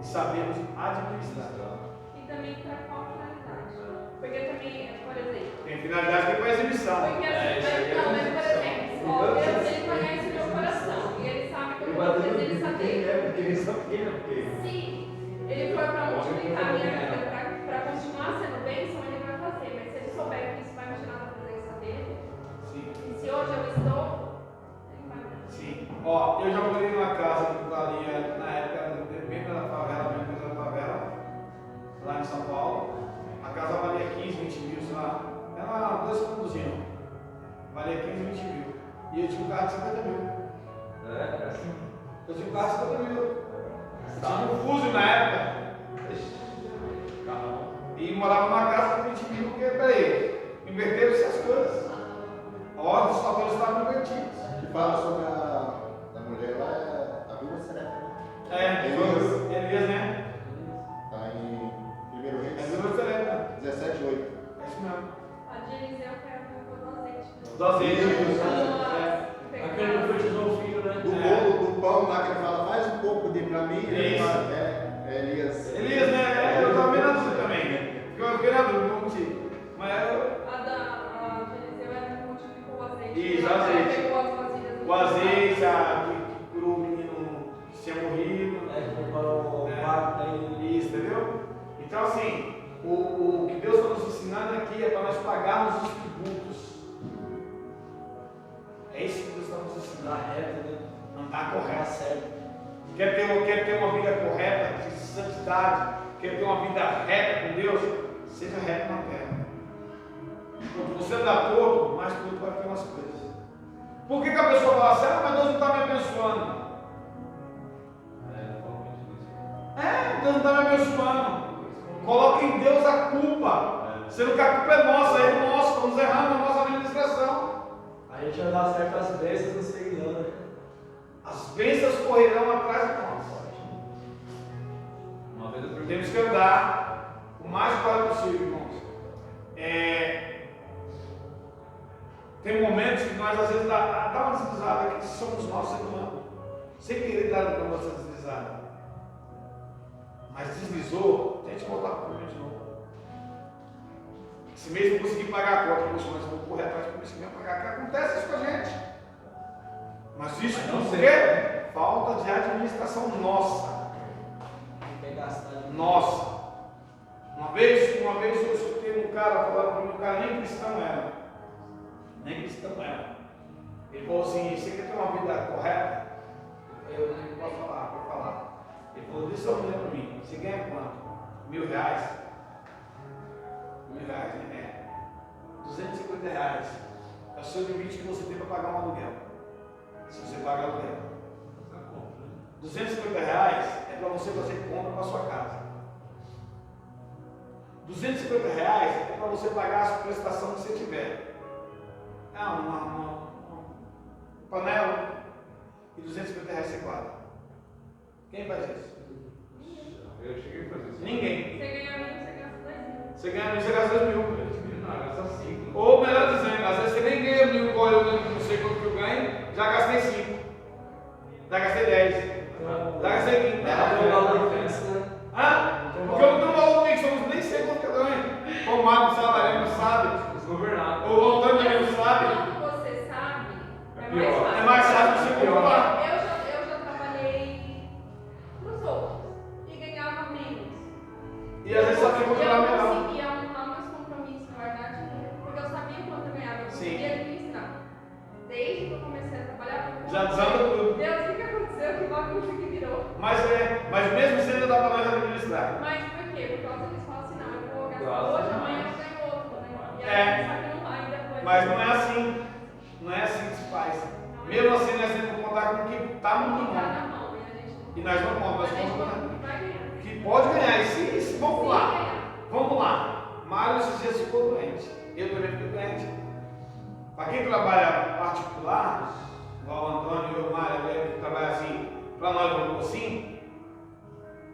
e sabemos administrar. E também para qual finalidade? Porque também, por exemplo. Tem finalidade que é para exibição. Porque assim, mas por exemplo, ó, Deus ele conhece o meu coração e ele sabe que eu vou fazer ele saber. Se ele for para multiplicar a minha vida, para continuar sendo bênção, ele vai fazer. Mas se ele souber que isso vai me tirar da presença dele, e se hoje eu estou, ele vai me. Sim. Ó, eu já morei numa casa que valia, na época, bem pela favela, bem pela favela, lá em São Paulo. A casa valia 15, 20 mil, sei lá. Era 2 conduziam. Valia 15, 20 mil. E eu tinha um carro de 50 mil. é assim. Eu tinha um carro de 50 mil. Tinha um Fuso na época. E morava numa casa de 20 mil, porque, peraí, inverteram-se as coisas. A ordem dos fatores estavam invertidos. Que fala sobre a mulher lá, é a Bíblia Serena. Elias, né? Está em 1 É Reis Bíblia Serena. 17:8. É isso mesmo. A de Eliseu quer do azeite. Do azeite. Aquele que profetizou o filho, né? Do bolo, do pão lá que ele fala, faz um pouco de pra mim. Ele Isso. fala, Elias. Elias, né? Eu estava vendo assim também. Porque eu fiquei na dúvida, não contigo. Mas A de Eliseu era que multiplicou o azeite. Isso, azeite. Pegou as vasilhas do o azeite, que curou o menino que tinha morrido. Que preparou o quarto da ele. Isso, entendeu? Então, assim, o que Deus está nos ensinando aqui é para nós pagarmos os tributos. É isso que Deus está nos ensinando. Na reta, né? Andar Tá correto. certo. Quer ter uma vida correta, de santidade, quer ter uma vida reta com Deus, seja reto na terra. Quando você andar torto, mais torto vai ficar nas coisas. Por que a pessoa fala assim, mas Deus não está me abençoando? Deus não está me abençoando. Coloca em Deus a culpa. Sendo que a culpa é nossa, é nosso, estamos errando na nossa administração. A gente vai dar certas bênçãos no seguidor, né? As bênçãos correrão atrás de nós. Uma vez eu perguntei. Temos que andar o mais claro possível, irmãos. Tem momentos que nós às vezes dá uma deslizada que somos nós seres humanos. Sem querer dar uma deslizada. Mas deslizou, tente voltar para o caminho de novo. Se mesmo conseguir pagar a conta, mas eu vou correr atrás para conseguir pagar. Que acontece isso com a gente. Mas isso Mas não por sei. quê? Falta de administração nossa. Nossa! Uma vez eu escutei um cara falar para mim, um cara nem cristão era. Nem cristão era. Ele falou assim, você quer ter uma vida correta? Eu não posso falar, vou falar. Ele falou, deixa eu dizer para mim, você ganha quanto? R$1.000? R$1.000, né? R$250 é o seu limite que você tem para pagar um aluguel. Se você pagar aluguel. R$250 é para você fazer compra para sua casa. R$250 é para você pagar a prestação que você tiver. Uma panela e R$250 você guarda. Quem faz isso? Eu cheguei a fazer isso. Ninguém. Você ganha menos, você gasta 2.000. Você ganha menos, você gasta 2.000. Não, gasta 5. Ou melhor dizendo, às vezes você nem ganha 1.000, igual eu não sei quanto que eu ganho, já gastei 5. Já gastei 10. Já gastei 20. Porque eu não tenho valor fixo, eu nem sei quanto que eu ganho. O Marcos sabe, não sabe. Desgovernado. O Antônio não sabe. Quando você sabe, é mais pior. fácil. É mais fácil você calcular. Eu já trabalhei pros outros e ganhava menos. E às vezes só tem que calcular Eu melhor. conseguia arrumar meus compromissos, guardar dinheiro, porque eu sabia quanto eu ganhava, eu Sim. conseguia administrar. Desde que eu comecei a trabalhar, Já desanda tudo. Deus, o que aconteceu? Que bagunça que virou. Mas mesmo assim ainda dá para nós administrar. Mas por quê? Por causa eles falam assim, não, eu vou gastar Claro. hoje, amanhã eu ganho outro, né? E aí É. você sabe que não vai depois. Mas não é assim. Não é assim que se faz. Mesmo assim nós temos que contar com o que está no Não tá mão. na mão, e a gente não. E nós não contamos, nós A gente contamos não vai ganhar. que pode ganhar. E se vamos Se lá. ganhar. Vamos lá. Mário esses dias ficou doente. Eu também fiquei doente. Para quem trabalha particular, igual o Antônio e o Mário, que trabalha assim, para nós vamos assim,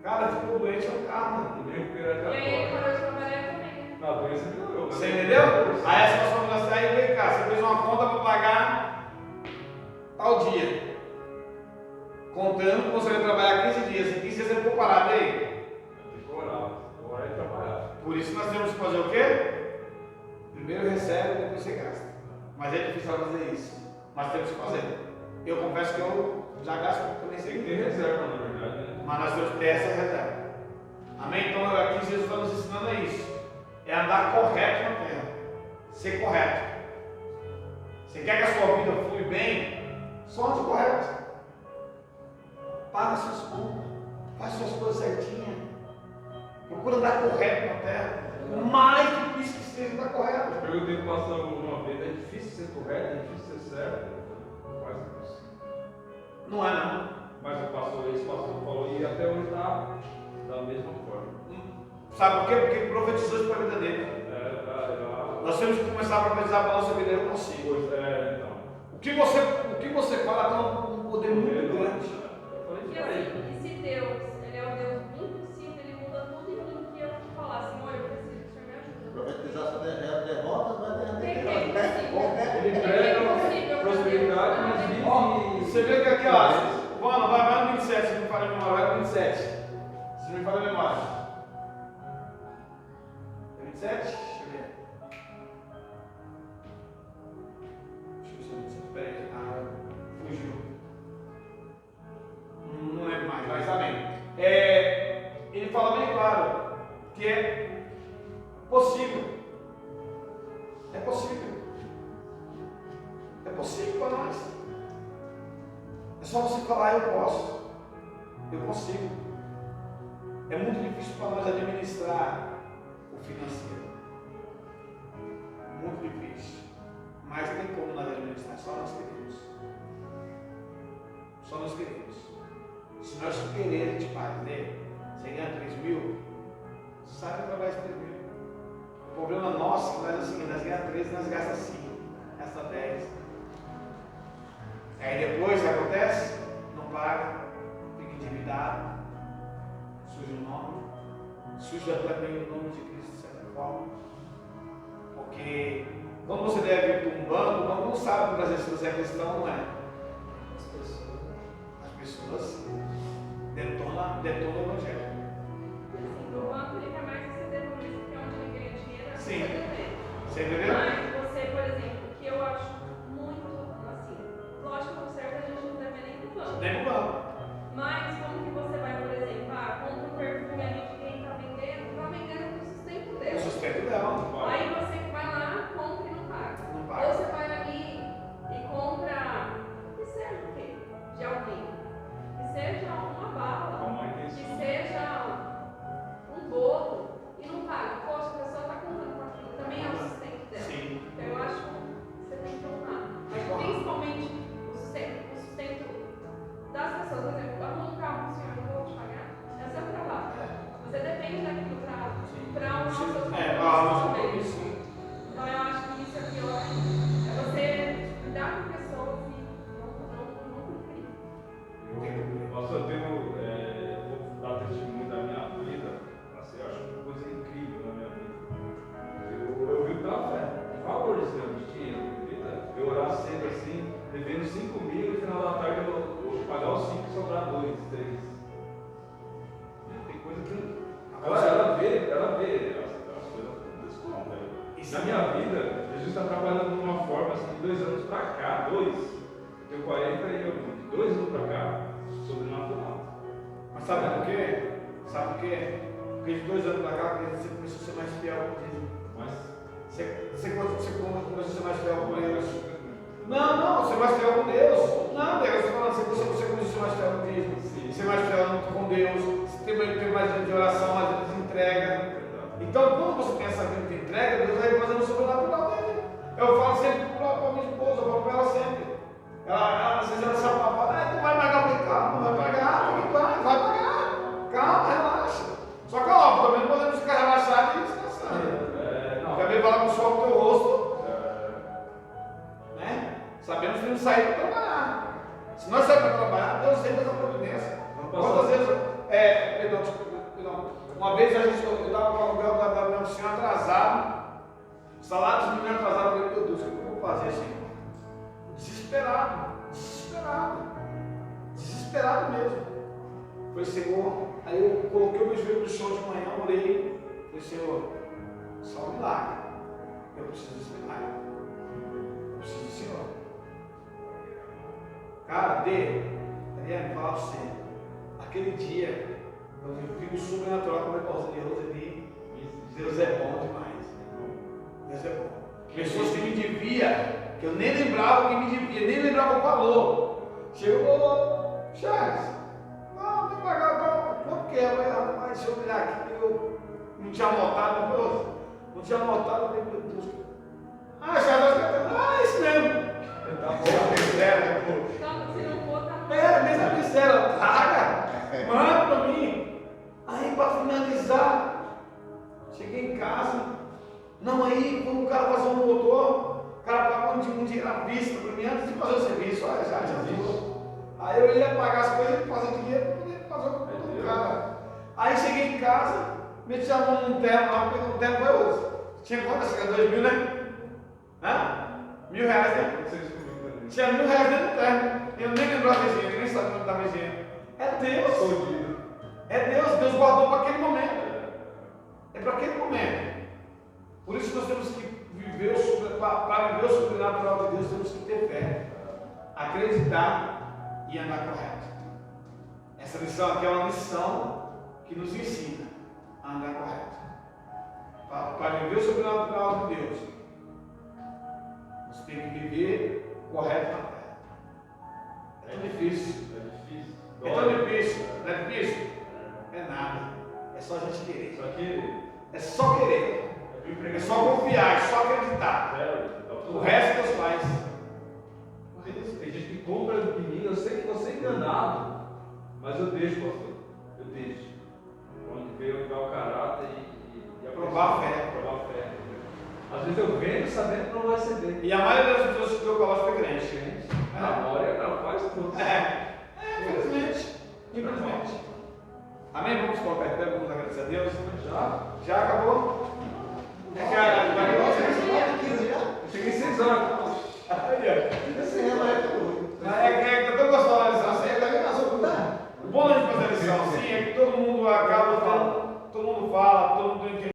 cara, ficou doente é um karma. Nem recuperar E aí, agora. quando eu trabalhei também. Não, a doença melhorou. Você entendeu? Aí essa sua família sai e vem cá, você fez uma conta para pagar tal dia. Contando que você vai trabalhar 15 dias. Em 15 dias você ficou parado aí. Tem que orar. Orar e trabalhar. Por isso nós temos que fazer o quê? Primeiro recebe, depois você gasta. Mas é difícil fazer isso. Mas temos que fazer. Eu confesso que eu já gasto, porque eu nem sei Tem o que ter reserva, na verdade, né? Mas nós temos que ter essa reserva. Amém? Então aqui Jesus está nos ensinando a isso. É andar correto na terra. Ser correto. Você quer que a sua vida flui bem? Só ande correto. Paga suas contas. Faz suas coisas certinhas. Procura andar correto na terra. O mais difícil que seja andar correto. Eu perguntei para o pastor uma vez, é difícil ser correto, é difícil ser certo. Quase impossível. Não é não. Mas o pastor falou, e até hoje está da mesma forma. Sabe por quê? Porque ele profetizou isso para a vida dele. Nós temos que começar a profetizar para a nossa vida. Eu consigo. Pois é, então. O que você fala tem um poder muito grande. Eu falei E isso pra ele. assim, e se Deus, ele é o Deus do impossível, ele muda tudo em mim que eu falar assim, eu preciso, o Senhor me ajuda. Profetizar sobre derrotas, vai ter O que é derrotas. impossível? Ele prega prosperidade, mas vive. Ó, você vê que aqui, ó, mano, vai no 27, se não me falha a memória, vai no 27. Se não me falha a memória. É 27? Deixa eu ver. Deixa eu ver se é 27. Peraí. Fugiu. Não lembro mais, mas amém. Ele fala bem claro que é possível. É possível. É possível para nós. É só você falar, eu posso. Eu consigo. É muito difícil para nós administrar o financeiro. Muito difícil. Mas tem como nós administrar. Só nós queremos. Só nós queremos. Se nós queremos, a gente paga, né? Você ganha 3.000, sabe trabalhar esse 3.000. O problema nosso é que nós, assim, nós ganhamos 13, nós gastamos 5, gasta 10. Aí depois o que acontece? Não paga, fica endividado, suja o nome, suja também o nome de Cristo de certa forma. Porque quando você deve ir para um banco, o banco não sabe fazer se você é cristão ou não é. As pessoas detonam o evangelho. O banco ele quer mais que você devolver isso, porque é onde ele ganha dinheiro, é Sim. você dever. Você entendeu? Mas você, por exemplo, que eu acho muito assim, lógico que o certo é a gente não deve nem pro banco. Nem no banco. Mas como que você vai, por exemplo, compra um perfume acordar cedo assim, devendo 5 mil, e no final da tarde eu vou pagar os 5 e sobrar 2, 3. Tem coisa que. Agora ela vê as coisas desse como, né? Na minha vida, Jesus está trabalhando de uma forma assim, de 2 anos para cá, eu tenho 40 e eu, de 2 anos para cá, sobrenatural. Mas sabe por quê? Sabe por quê? Porque de 2 anos para cá, você começou a ser mais fiel com Deus. Mas Você começou a ser mais fiel com Deus. Não, ser mais fiel com Deus. Não, Deus, você falando, você começou a ser mais fiel com Deus. Ser mais fiel com Deus. Você tem mais vida de oração, mais vida de entrega. Então, quando você tem essa vida de entrega, Deus vai fazendo o sobrenatural dele. Eu falo sempre para minha esposa, eu falo para ela sempre. Às vezes ela sabe, tu vai pagar o carro, não vai pagar, vai pagar. Calma, relaxa. Só que, óbvio, também não podemos ficar relaxados e descansando. Também falar com o sol no teu rosto. Né? Sabemos que não sair para trabalhar. Se nós saímos para trabalhar, Deus sempre faz a providência. Quantas vezes, uma vez eu estava com o aluguel da minha oficina atrasado, o salário dos meninos atrasado, eu falei, meu Deus, o que eu vou fazer, Senhor? Desesperado mesmo. Falei, Senhor, aí eu coloquei o meu joelho no chão de manhã, orei, falei, Senhor, só um milagre, eu preciso desse milagre, eu preciso do Senhor. Cara, Adriano, falar para você, aquele dia, eu vi o sobrenatural como é pausa de Roseli. Deus é bom demais. Deus é bom. Pessoas que me deviam, que eu nem lembrava que me devia, nem lembrava o valor. Chegou, Charles, não pagar, quanto que é? Mas deixa eu olhar aqui, eu não tinha anotado, eu falei, meu Deus. Charles, isso mesmo. Tá bom, miséria, Se não for, tá bom. mesma miséria, paga, manda pra mim. Aí para finalizar, cheguei em casa, aí quando o cara fazer um motor, o cara pagou um dinheiro à vista para mim antes de fazer o serviço, olha, já adiantou. Aí eu ia pagar as coisas e fazer dinheiro para poder fazer o motor do cara. Aí cheguei em casa, meti a mão num terno lá, porque o terno foi outro. Tinha quanto? Acho que era 2 mil, né? R$1.000, né? Tinha R$1.000 dentro do terno. Eu nem lembrava desse dinheiro, nem sabia onde estava esse dinheiro. É Deus. É Deus guardou para aquele momento. É para aquele momento. Por isso nós temos que viver para viver o sobrenatural de Deus, temos que ter fé, acreditar e andar correto. Essa lição aqui é uma lição que nos ensina a andar correto. Para viver o sobrenatural de Deus, você tem que viver correto na terra. É tão difícil. É tão difícil. Não é difícil? É nada. É só a gente querer. É só querer. É só confiar, é só acreditar. O resto Deus faz. Tem gente que compra de mim, eu sei que você é enganado, mas eu deixo, pastor. Eu deixo. Onde veio o caráter e provar a fé. Às vezes eu vendo sabendo que não vai ceder. E a maioria das pessoas que eu coloco foi crente. A glória ela faz tudo. Infelizmente. Amém? Vamos colocar em pé, vamos agradecer a Deus. Já acabou? É que a Nossa, 15 já? Cheguei 6 horas. Aí, ó.